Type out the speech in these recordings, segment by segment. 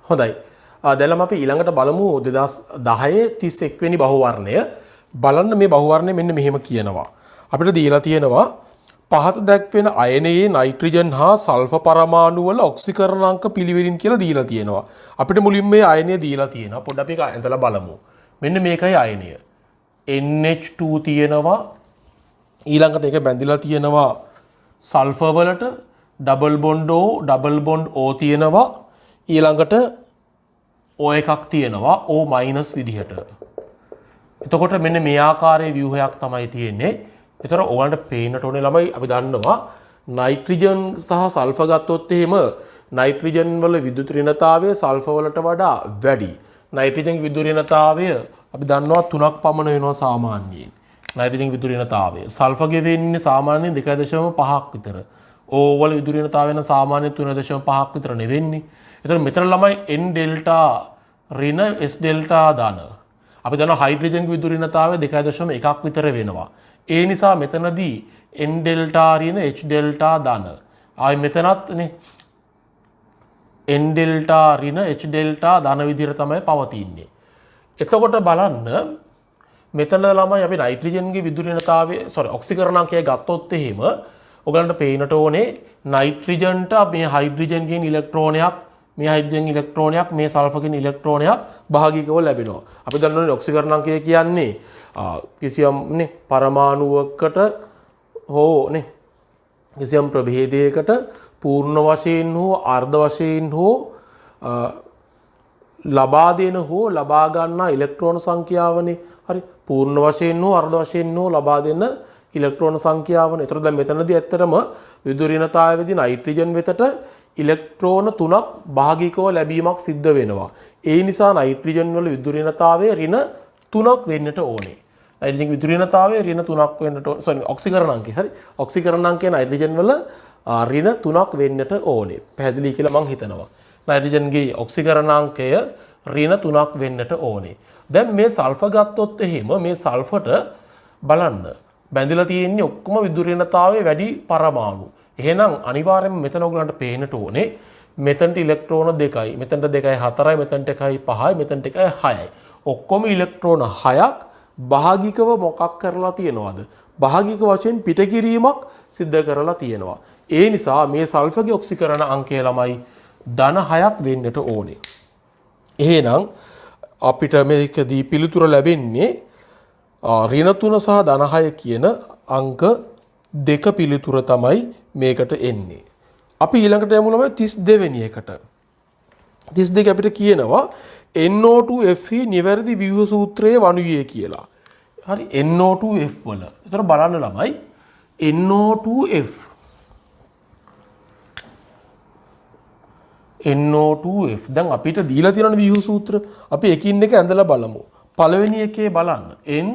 හොඳයි. දැන් අපි ඊළඟට බලමු 2010 31 වෙනි බහුවර්ණය. බලන්න මේ බහුවර්ණය මෙන්න මෙහෙම කියනවා. අපිට දීලා තියෙනවා පහත දැක්වෙන අයනයේ නයිට්‍රජන් හා සල්ෆර් පරමාණු වල ඔක්සිකරණාංක පිළිවෙලින් කියලා දීලා තියෙනවා. අපිට මුලින්ම මේ අයනය දීලා තියෙනවා. පොඩ්ඩක් අපි ඒක ඇඳලා බලමු. මෙන්න මේකයි අයනය. NH2 තියෙනවා. ඊළඟට ඒක බැඳිලා තියෙනවා සල්ෆර් වලට ඩබල් බොන්ඩ් O තියෙනවා. ඊළඟට O එකක් තියෙනවා O- විදිහට. එතකොට මෙන්න මේ ආකාරයේ ව්‍යුහයක් තමයි තියෙන්නේ. ඒතර ඕගලන්ට පේන්නට ඕනේ ළමයි අපි දන්නවා නයිට්‍රජන් සහ සල්ෆර් ගත්තොත් එහෙම නයිට්‍රජන් වල විද්‍යුත් ඍණතාවය සල්ෆර් වලට වඩා වැඩි. නයිට්‍රජන් විද්‍යුත් ඍණතාවය අපි දන්නවා 3ක් පමණ වෙනවා සාමාන්‍යයෙන්. නයිට්‍රජන් විද්‍යුත් ඍණතාවය සල්ෆර්ගේ වෙන්නේ සාමාන්‍යයෙන් 2.5ක් විතර. O වල විද්‍යුත් ඍණතාවය වෙන සාමාන්‍යයෙන් 3.5ක් විතර නෙවෙන්නේ. ඒතර මෙතන ළමයි N ඩෙල්ටා ඍණ S ඩෙල්ටා ධන. අපි දන්නවා හයිඩ්‍රජන් විද්‍යුත් ඍණතාවය 2.1ක් විතර වෙනවා. ඒ නිසා මෙතනදී N ඩෙල්ටා ඍණ H ඩෙල්ටා ධන. ආයි මෙතනත් නේ N ඩෙල්ටා ඍණ H ඩෙල්ටා ධන විදිහට තමයි පවතින්නේ. එතකොට බලන්න මෙතන ළමයි අපි නයිට්‍රජන්ගේ විද්‍යුත් ඍණතාවය ඔක්සිකරණාංකය ගත්තොත් එහෙම ඔයගලන්ට පේනට ඕනේ නයිට්‍රජන්ට මේ හයිඩ්‍රජන්ගෙන් ඉලෙක්ට්‍රෝනයක් මේ හයිඩ්‍රජන් ඉලෙක්ට්‍රෝනයක් මේ සල්ෆර්ගෙන් ඉලෙක්ට්‍රෝනයක් භාගිකව ලැබෙනවා. අපි දන්නවනේ ඔක්සිකරණාංකය කියන්නේ කිසියම් නේ පරමාණුවකට හෝ නේ කිසියම් ප්‍රභේදයකට පූර්ණ වශයෙන් හෝ අර්ධ වශයෙන් හෝ ලබා දෙන හෝ ලබා ගන්නා ඉලෙක්ට්‍රෝන සංඛ්‍යාවනේ. හරි පූර්ණ වශයෙන් හෝ අර්ධ වශයෙන් හෝ ලබා දෙන ඉලෙක්ට්‍රෝන සංඛ්‍යාවනේ. ඒතර දැන් මෙතනදී ඇත්තටම විද්‍යුත් ඍණතාවයේදී නයිට්‍රජන් වෙතට ඉලෙක්ට්‍රෝන 3ක් භාගිකව ලැබීමක් සිද්ධ වෙනවා. ඒ නිසා නයිට්‍රජන් වල විද්‍යුත් ඍණතාවය ඍණ 3ක් වෙන්නට ඕනේ. නයිට්‍රජන් විද්‍යුත් ඍණතාවය ඍණ 3ක් වෙන්නට ඕනේ. ඔක්සිකරණාංකය හරි. ඔක්සිකරණාංකය නයිට්‍රජන් වල ඍණ 3ක් වෙන්නට ඕනේ. පැහැදිලි කියලා මම හිතනවා. නයිට්‍රජන්ගේ ඔක්සිකරණාංකය ඍණ 3ක් වෙන්නට ඕනේ. දැන් මේ සල්ෆර් ගත්තොත් එහෙම මේ සල්ෆර්ට බලන්න බැඳිලා තියෙන්නේ ඔක්කොම විද්‍යුත් ඍණතාවයේ වැඩි පරමාණු. එහෙනම් අනිවාර්යයෙන්ම මෙතන ඔයගලන්ට පේන්නට ඕනේ මෙතනට ඉලෙක්ට්‍රෝන 2යි, මෙතනට 2යි 4යි, මෙතනට 1යි 5යි, මෙතනට 1යි 6යි. ඔක්කොම ඉලෙක්ට්‍රෝන 6ක් භාගිකව මොකක් කරලා තියෙනවද? භාගික වශයෙන් පිටකිරීමක් සිද්ධ කරලා තියෙනවා. ඒ නිසා මේ සල්ෆර්ගේ ඔක්සිකරණ අංකය ළමයි ධන 6ක් වෙන්නට ඕනේ. එහෙනම් අපිට මේකදී පිළිතුර ලැබෙන්නේ ඍණ 3 සහ ධන 6 කියන අංක දෙක පිළිතුර තමයි මේකට එන්නේ. අපි ඊළඟට යමු ළමයි 32 වෙනි එකට. 32 අපිට කියනවා NO2Fe නිවැරදි ව්‍යුහ සූත්‍රයේ වනුයේ කියලා. හරි NO2F වල. ඒතර බලන්න ළමයි NO2F දැන් අපිට දීලා තියෙන ව්‍යුහ සූත්‍ර අපි එකින් එක ඇඳලා බලමු. පළවෙනි එකේ බලන්න N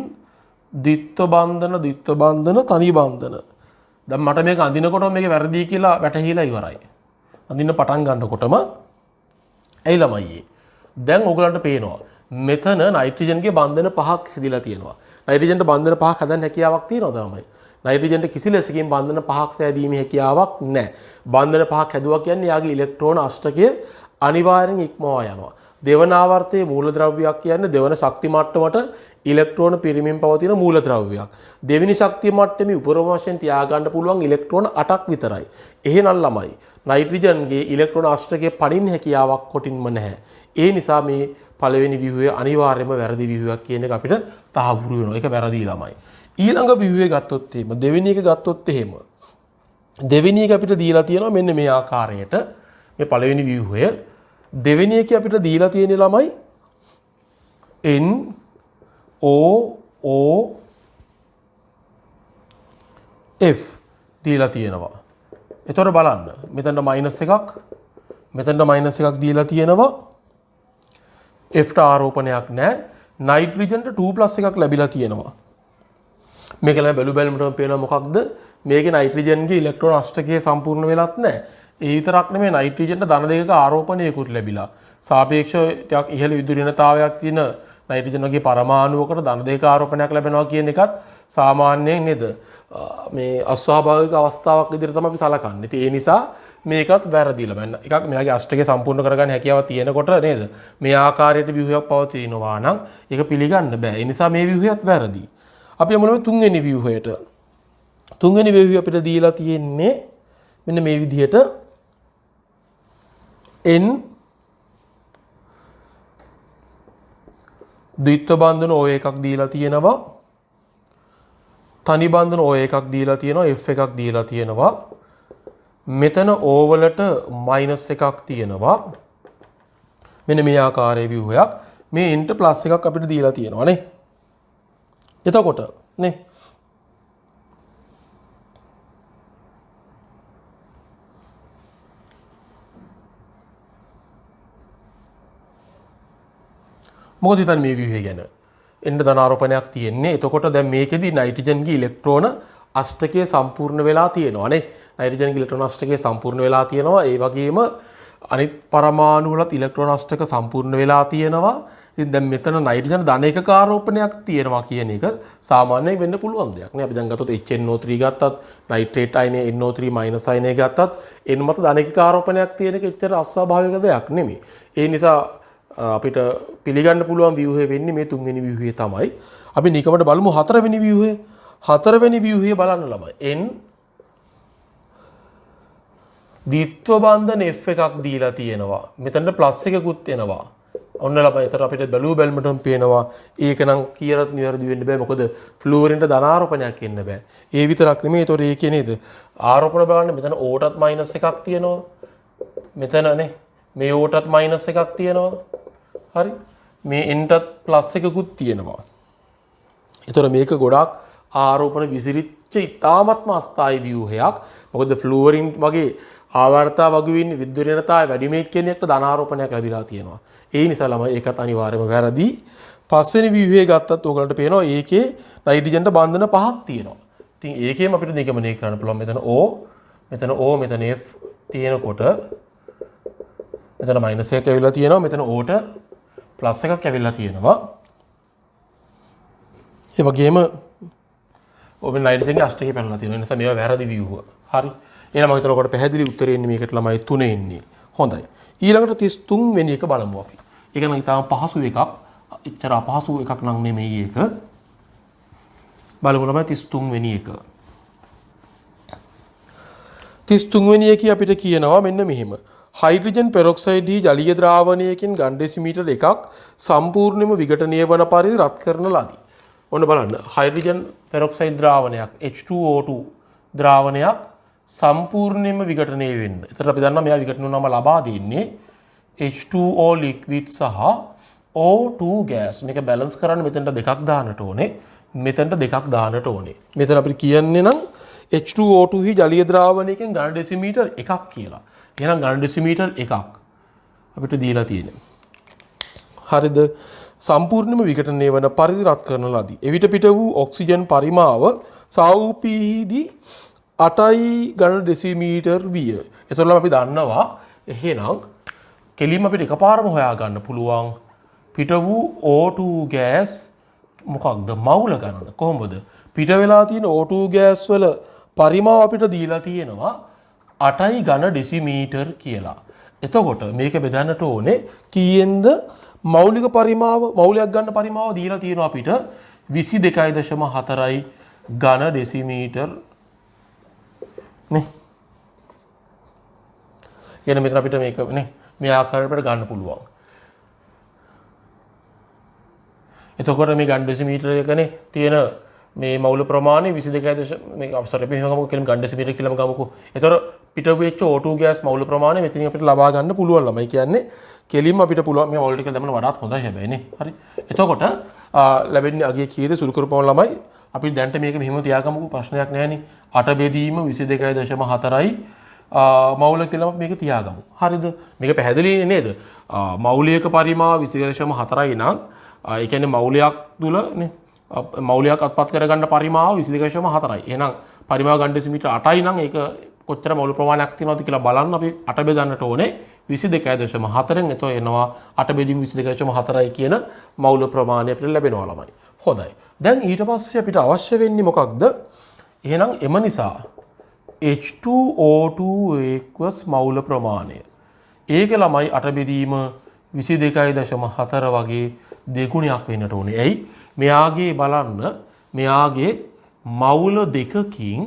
ද්විත්ව බන්ධන තනි බන්ධන. දැන් මට මේක අඳිනකොට මේක වැරදි කියලා වැටහිලා ඉවරයි. අඳින්න පටන් ගන්නකොටම ඇයි ළමයි දැන් ඔයගලන්ට පේනවා මෙතන නයිට්‍රජන්ගේ බන්ධන පහක් හැදිලා තියෙනවා. නයිට්‍රජන්ට බන්ධන පහක් හදන්න හැකියාවක් තියෙනවද ළමයි? නයිට්‍රජන්ට කිසි ලෙසකින් බන්ධන පහක් සෑදීමේ හැකියාවක් නැහැ. බන්ධන පහක් හැදුවා කියන්නේ යාගේ ඉලෙක්ට්‍රෝන අෂ්ටකය අනිවාර්යෙන් ඉක්මවා යනවා. දෙවන ආවර්තයේ මූලද්‍රව්‍යයක් කියන්නේ දෙවන ශක්ති මට්ටමට ඉලෙක්ට්‍රෝන පිරිමින් පවතින මූලද්‍රව්‍යයක්. දෙවෙනි ශක්ති මට්ටමේ උපරිම වශයෙන් තියාගන්න පුළුවන් ඉලෙක්ට්‍රෝන 8ක් විතරයි. එහෙනම් ළමයි නයිට්‍රජන්ගේ ඉලෙක්ට්‍රෝන අෂ්ටකයේ පණින්න හැකියාවක් කොටින්ම නැහැ. ඒ නිසා මේ පළවෙනි ව්‍යුහය අනිවාර්යයෙන්ම වැරදි ව්‍යුහයක් කියන එක අපිට තහවුරු වෙනවා. ඒක වැරදි ළමයි. ඊළඟ ව්‍යුහය ගත්තොත් එහෙම දෙවෙනි එක ගත්තොත් එහෙම දෙවෙනි එක අපිට දීලා තියෙනවා මෙන්න මේ ආකාරයට මේ පළවෙනි ව්‍යුහය. දෙවෙනි එකේ අපිට දීලා තියෙන ළමයි N O O F දීලා තියෙනවා. එතකොට බලන්න මෙතනට මයිනස් එකක් මෙතනට මයිනස් එකක් දීලා තියෙනවා. F ට ආරෝපණයක් නැහැ. නයිට්‍රජන්ට 2+ එකක් ලැබිලා තියෙනවා. මේක ළමයි බැලු බැලමුටම පේනවා මොකක්ද? මේකේ නයිට්‍රජන්ගේ ඉලෙක්ට්‍රෝන අෂ්ටකය සම්පූර්ණ වෙලත් නැහැ. ඒ විතරක් නෙමෙයි නයිට්‍රජන්ට ධන දෙකක ආරෝපණයකුත් ලැබිලා. සාපේක්ෂව ටිකක් ඉහළ විද්‍යුත් ඍණතාවයක් තියෙන නයිට්‍රජන් වගේ පරමාණුවකට ධන දෙකක ආරෝපණයක් ලැබෙනවා කියන එකත් සාමාන්‍යයෙන් නේද? මේ අස්වාභාවික අවස්ථාවක් විදිහට තමයි අපි සලකන්නේ. ඉතින් ඒ නිසා මේකත් වැරදිලා බෑන. එකක් මෙයාගේ අෂ්ටකය සම්පූර්ණ කරගන්න හැකියාව තියෙනකොට නේද? මේ ආකාරයට ව්‍යුහයක් පවතිනවා නම් ඒක පිළිගන්න බෑ. ඒ නිසා මේ ව්‍යුහයත් වැරදි. අපි යමුනේ තුන්වෙනි ව්‍යුහයට. තුන්වෙනි ව්‍යුහය අපිට දීලා තියෙන්නේ මෙන්න මේ විදිහට n ද්විත්ව බන්ධන O එකක් දීලා තියෙනවා. තනි බන්ධන O එකක් දීලා තියෙනවා. F එකක් දීලා තියෙනවා. මෙතන O වලට මයිනස් එකක් තියෙනවා. මෙන්න මේ ආකාරයේ ව්‍යුහයක්. මේ n ට ප්ලස් එකක් අපිට දීලා තියෙනවා නේ. එතකොට නේ මොකද හිතන්නේ මේ ව්‍යුහය ගැන? එන්න ධනාරෝපණයක් තියෙන්නේ. එතකොට දැන් මේකෙදි නයිට්‍රජන්ගේ ඉලෙක්ට්‍රෝන අෂ්ටකය සම්පූර්ණ වෙලා තියෙනවා නේ. නයිට්‍රජන්ගේ ඉලෙක්ට්‍රෝන අෂ්ටකය සම්පූර්ණ වෙලා තියෙනවා. ඒ වගේම අනිත් පරමාණු වලත් ඉලෙක්ට්‍රෝන අෂ්ටක සම්පූර්ණ වෙලා තියෙනවා. ඉතින් දැන් මෙතන නයිට්‍රජන් ධන එකක ආරෝපණයක් තියෙනවා කියන එක සාමාන්‍යයෙන් වෙන්න පුළුවන් දෙයක් නේ. අපි දැන් ගත්තොත් HNO3 ගත්තත්, නයිට්‍රේට් අයනය NO3 මයිනස් අයනය ගත්තත් n මත ධන එකක ආරෝපණයක් තියෙන එක එච්චර අස්වාභාවික දෙයක් නෙමෙයි. ඒ නිසා අපිට පිළිගන්න පුළුවන් ව්‍යුහය වෙන්නේ මේ තුන්වෙනි ව්‍යුහය තමයි. අපි නිකමට බලමු හතරවෙනි ව්‍යුහය. හතරවෙනි ව්‍යුහය බලන්න ළමයි. n ද්විත්ව බන්ධන F එකක් දීලා තියෙනවා. මෙතනට ප්ලස් එකකුත් එනවා. ඔන්න ළමයි එතන අපිට බැලුව බැලමටම පේනවා ඒක නම් කියලාත් නිවැරදි වෙන්න බෑ. මොකද ෆ්ලුවරින්ට ධනාරෝපණයක් එන්න බෑ. ඒ විතරක් නෙමෙයි ඒතොර ඒකේ නේද? ආරෝපණ බලන්න මෙතන O ටත් මයිනස් එකක් තියෙනවා. මෙතන නේ මේ O ටත් මයිනස් එකක් තියෙනවා. හරි. මේ n ටත් ප්ලස් එකකුත් තියෙනවා. ඒතොර මේක ගොඩාක් ආරෝපණ විසිරිච්ච ඉතාමත්ම අස්ථායි ව්‍යුහයක්. මොකද ෆ්ලුවරින් වගේ ආවර්තා වගේ ඉන්නේ විද්‍යුතනතාවය වැඩි මේ කෙනෙක්ට ධනාරෝපණයක් ලැබිලා තියෙනවා. ඒ නිසා ළමයි ඒකත් අනිවාර්යයෙන්ම වැරදි. පස්වෙනි ව්‍යුහය ගත්තත් ඔයගලන්ට පේනවා ඒකේ නයිට්‍රජන්ට බන්ධන පහක් තියෙනවා. ඉතින් ඒකෙම අපිට නිගමනය කරන්න පුළුවන් මෙතන O, මෙතන F තියෙනකොට මෙතන මයිනස් එකක් ඇවිල්ලා තියෙනවා. මෙතන O ට ප්ලස් එකක් ඇවිල්ලා තියෙනවා. ඒ වගේම ඔබ නයිට්‍රජන්ගේ අෂ්ටකය පැනලා තියෙනවා. ඒ නිසා මේවා වැරදි ව්‍යුහ. හරි. එහෙනම් මම හිතනවා කොට පැහැදිලි උත්තරේ එන්නේ මේකට ළමයි 3 එන්නේ. හොඳයි. ඊළඟට 33 වෙනි එක බලමු අපි. ඒක නම් ඉතාම පහසු එකක්. එච්චර අපහසු එකක් නම් නෙමෙයි ඒක. බලමු ළමයි 33 වෙනි එක. 33 වෙනි එකේ අපිට කියනවා මෙන්න මෙහෙම. හයිඩ්‍රජන් පෙරොක්සයිඩ් හි ජලීය ද්‍රාවණයකින් ඝන ඩෙසිමීටර් එකක් සම්පූර්ණයෙන්ම විඝටනය වන පරිදි රත් කරන ලදී. ඔන්න බලන්න. හයිඩ්‍රජන් පෙරොක්සයිඩ් ද්‍රාවණයක් H2O2 ද්‍රාවණයක් සම්පූර්ණයෙන්ම විඝටනය වෙන්න. එතකොට අපි දන්නවා මෙයා විඝටන වුණාම ලබා දෙන්නේ H2O liquid සහ O2 gas. මේක බැලන්ස් කරන්න මෙතනට දෙකක් දාන්නට ඕනේ. මෙතනට දෙකක් දාන්නට ඕනේ. මෙතන අපිට කියන්නේ නම් H2O2 හි ජලීය ද්‍රාවණයකින් ඝන ඩෙසිමීටර් එකක් කියලා. එහෙනම් ඝන ඩෙසිමීටර් එකක් අපිට දීලා තියෙනවා. හරිද? සම්පූර්ණයෙන්ම විඝටනය වන පරිදි රත් කරන ලදී. එවිට පිට වූ ඔක්සිජන් පරිමාව සාවුපීහිදී 8යි ඝන ඩෙසිමීටර් විය. එතකොට අපි දන්නවා එහෙනම් කෙලින්ම අපිට එකපාරම හොයා ගන්න පුළුවන් පිට වූ O2 gas මොකක්ද මවුල ගන්නද කොහොමද? පිට වෙලා තියෙන O2 gas වල පරිමාව අපිට දීලා තියෙනවා 8යි ඝන ඩෙසිමීටර් කියලා. එතකොට මේක බෙදන්නට ඕනේ කීයෙන්ද? මෞලික පරිමාව මෞලයක් ගන්න පරිමාව දීලා තියෙනවා අපිට 22.4යි ඝන ඩෙසිමීටර් නේ. එන මෙතන අපිට මේක නේ මේ ආකාරයට ගන්න පුළුවන්. එතකොට මේ ඝන ඩෙසිමීටර් එකනේ තියෙන මේ මෞල ප්‍රමාණය 22. මේ අපසර අපි හිතමු කෙලින් ඝන ඩෙසිමීටර් කියලාම ගමුකෝ. එතකොට පිට වෙච්ච O2 gas මෞල ප්‍රමාණය මෙතනින් අපිට ලබා ගන්න පුළුවන් ළමයි. කියන්නේ කෙලින්ම අපිට පුළුවන් මේ මෞල ටික දැම්මම වඩාත් හොඳයි හැබැයි නේ. හරි. එතකොට ලැබෙන්නේ අගය කීයද සුළු කරපුවම ළමයි අපි දැන්ට මේක මෙහෙම තියාගමුකෝ ප්‍රශ්නයක් නැහැ නේ. 8 බෙදීම 22.4යි මෞල කියලා මේක තියාගමු. හරිද? මේක පැහැදිලිනේ නේද? මෞලික පරිමාව 22.4යි නම් ඒ කියන්නේ මෞලයක් තුල නේ මෞලයක් අත්පත් කරගන්න පරිමාව 22.4යි. එහෙනම් පරිමාව ඝන ඩෙසිමීටර් 8යි නම් ඒක කොච්චර මෞල ප්‍රමාණයක් තියෙනවද කියලා බලන්න අපි 8 බෙදන්නට ඕනේ 22.4න්. එතකොට එනවා 8 බෙදීම 22.4යි කියන මෞල ප්‍රමාණය අපිට ලැබෙනවා ළමයි. හොඳයි. දැන් ඊට පස්සේ අපිට අවශ්‍ය වෙන්නේ මොකක්ද? එහෙනම් එම නිසා H2O2 equals මවුල ප්‍රමාණය. ඒක ළමයි 8 බෙදීම 22.4 වගේ දෙගුණයක් වෙන්නට ඕනේ. ඇයි? මෙයාගේ බලන්න මෙයාගේ මවුල දෙකකින්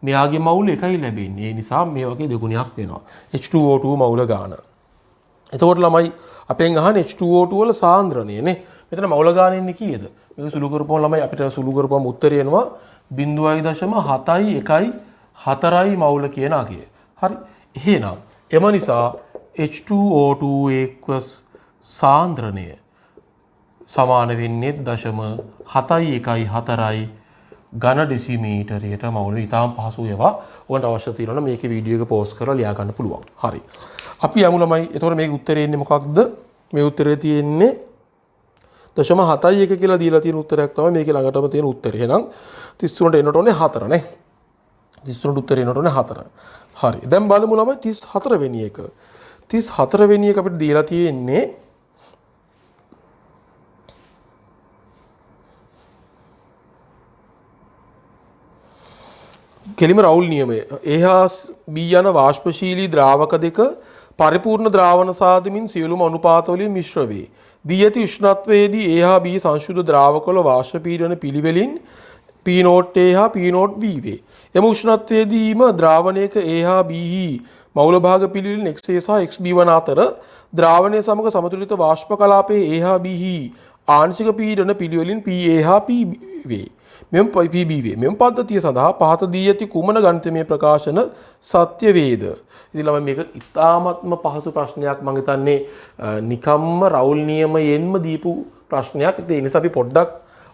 මෙයාගේ මවුල එකයි ලැබෙන්නේ. ඒ නිසා මේ වගේ දෙගුණයක් වෙනවා. H2O2 මවුල ගාන. එතකොට ළමයි අපෙන් අහන්නේ H2O2 වල සාන්ද්‍රණය නේ. මෙතන මවුල ගාන ඉන්නේ කීයද? මේක සුළු කරපුවම ළමයි අපිට සුළු කරපුවම උත්තරය එනවා 0.71 මවුල කියන අගය. හරි. එහෙනම් එම නිසා H2O2 equals සාන්ද්‍රණය සමාන වෙන්නේ 0.714 ඝන ඩෙසිමීටරයට මවුල. ඉතාම පහසු ඒවා. ඔයාලට අවශ්‍ය තියෙනවා නම් මේකේ වීඩියෝ එක පෝස්ට් කරලා ලියා ගන්න පුළුවන්. හරි. අපි යමු ළමයි. එතකොට මේකේ උත්තරේ එන්නේ මොකක්ද? මේ උත්තරේ තියෙන්නේ 0.71 කියලා දීලා තියෙන උත්තරයක් තමයි මේකේ ළඟටම තියෙන උත්තරේ. එහෙනම් 33ට එන්නට ඕනේ 4 නේ. 33ට උත්තරේ එන්නට ඕනේ 4. හරි. දැන් බලමු ළමයි 34 වෙනි එක. 34 වෙනි එක අපිට දීලා තියෙන්නේ කෙලිම රවුල් නියමය. A හා B යන වාෂ්පශීලී ද්‍රාවක දෙක පරිපූර්ණ ද්‍රාවණ සාදමින් සියලුම අනුපාත වලින් මිශ්‍ර වේ. දී ඇති උෂ්ණත්වයේදී A හා B සංශුද්ධ ද්‍රාවකවල වාෂ්ප පීඩන පිළිවෙලින් P0 A හා P0 B වේ. එම උෂ්ණත්වයේදීම ද්‍රාවණයක A හා B හි මවුල භාග පිළිවෙලින් XA සහ XB වන අතර ද්‍රාවණය සමග සමතුලිත වාෂ්ප කලාපයේ A හා B හි ආංශික පීඩන පිළිවෙලින් PA හා PB වේ. මෙම PB වේ. මෙම පද්ධතිය සඳහා පහත දී ඇති කුමන ගණිතමය ප්‍රකාශන සත්‍ය වේද? ඉතින් ළමයි මේක ඉතාමත්ම පහසු ප්‍රශ්නයක්. මම හිතන්නේ නිකම්ම රවුල් නියමයෙන්ම දීපු ප්‍රශ්නයක්. ඒ නිසා අපි පොඩ්ඩක්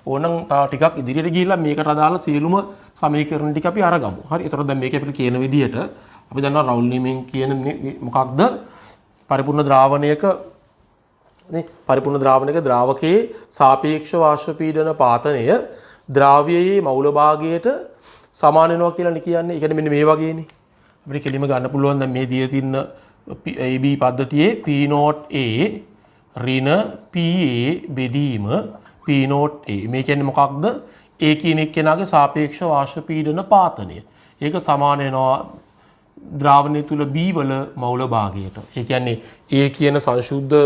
ඕනම් ටිකක් ඉදිරියට ගිහිල්ලා මේකට අදාළ සියලුම සමීකරණ ටික අපි අරගමු. හරි. ඒතර දැන් මේක අපිට කියන විදිහට අපි දන්නවා රවුල් නියමයෙන් කියන්නේ මොකක්ද? පරිපූර්ණ ද්‍රාවණයක නේ පරිපූර්ණ ද්‍රාවණයක ද්‍රාවකයේ සාපේක්ෂ වාෂ්ප පීඩන පාතනය ද්‍රාව්‍යයේ මවුල භාගයට සමාන වෙනවා කියලා කියන්නේ. ඒ කියන්නේ මෙන්න මේ වගේනේ. අපිට කෙලිම ගන්න පුළුවන් දැන් මේ දිය තින්න AB පද්ධතියේ P0A ඍණ PA බෙදීම P0A. මේ කියන්නේ මොකක්ද? A කියන එක්කෙනාගේ සාපේක්ෂ වාෂ්ප පීඩන පාතනය. ඒක සමාන වෙනවා ද්‍රාවණය තුල B වල මවුල භාගයට. ඒ කියන්නේ A කියන සංශුද්ධ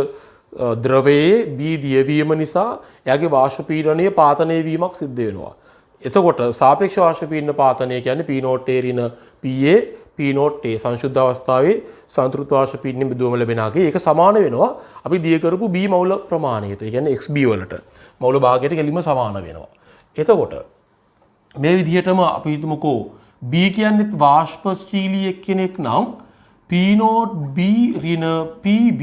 ද්‍රවයේ B දියවීම නිසා එයාගේ වාෂ්ප පීඩනයේ පාතනය වීමක් සිද්ධ වෙනවා. එතකොට සාපේක්ෂ වාෂ්ප පීඩන පාතනය කියන්නේ P0A ඍණ PA P0A සංශුද්ධ අවස්ථාවේ සංතෘප්ත වාෂ්ප පීඩනය බෙදුවම ලැබෙන අගේ ඒක සමාන වෙනවා අපි දිය කරපු B මවුල ප්‍රමාණයට. ඒ කියන්නේ XB වලට මවුල භාගයට කෙලින්ම සමාන වෙනවා. එතකොට මේ විදිහටම අපි හිතමුකෝ B කියන්නේ වාෂ්පශීලී එක්කෙනෙක් නම් P0B ඍණ PB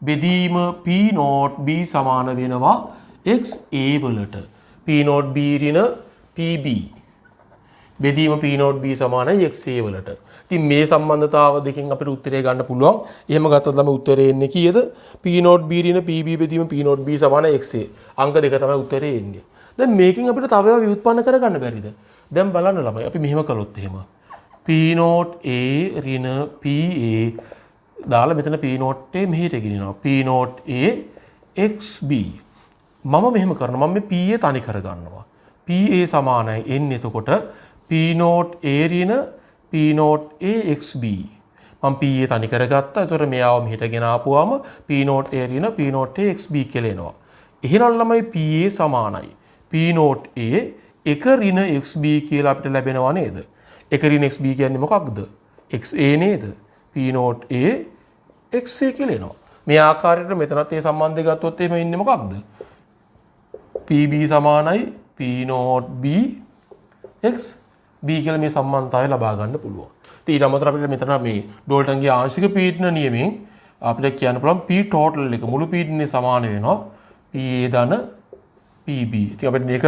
බෙදීම P0B සමාන වෙනවා XA වලට. P0B ඍණ PB බෙදීම P0B සමානයි XA වලට. ඉතින් මේ සම්බන්ධතාව දෙකෙන් අපිට උත්තරය ගන්න පුළුවන්. එහෙම ගත්තොත් ළමයි උත්තරේ එන්නේ කීයද? P0B ඍණ PB බෙදීම P0B සමානයි XA. අංක දෙක තමයි උත්තරේ එන්නේ. දැන් මේකෙන් අපිට තව ඒවා ව්‍යුත්පන්න කරගන්න බැරිද? දැන් බලන්න ළමයි අපි මෙහෙම කළොත් එහෙම P0A ඍණ PA දාලා මෙතන P0A මෙහෙට ගෙනියනවා. P0A XB. මම මෙහෙම කරනවා. මම මේ PA තනි කරගන්නවා. PA සමානයි එන්නේ එතකොට P0A ඍණ P0A XB. මම PA තනි කරගත්තා. ඒතර මෙයාව මෙහෙට ගෙන ආපුවාම P0A ඍණ P0A XB කියලා එනවා. එහෙනම් ළමයි PA සමානයි P0A එක ඍණ XB කියලා අපිට ලැබෙනවා නේද? එක ඍණ XB කියන්නේ මොකක්ද? XA නේද? P0A XA කියලා එනවා. මේ ආකාරයට මෙතනත් ඒ සම්බන්ධය ගත්තොත් එහෙම ඉන්නේ මොකක්ද? PB සමානයි P0B XB කියලා මේ සම්බන්ධතාවය ලබා ගන්න පුළුවන්. ඉතින් ඊට අමතරව අපිට මෙතන මේ ඩෝල්ටන්ගේ ආංශික පීඩන නියමයෙන් අපිට කියන්න පුළුවන් P total එක මුළු පීඩනයේ සමාන වෙනවා PA ධන PB. ඉතින් අපිට මේක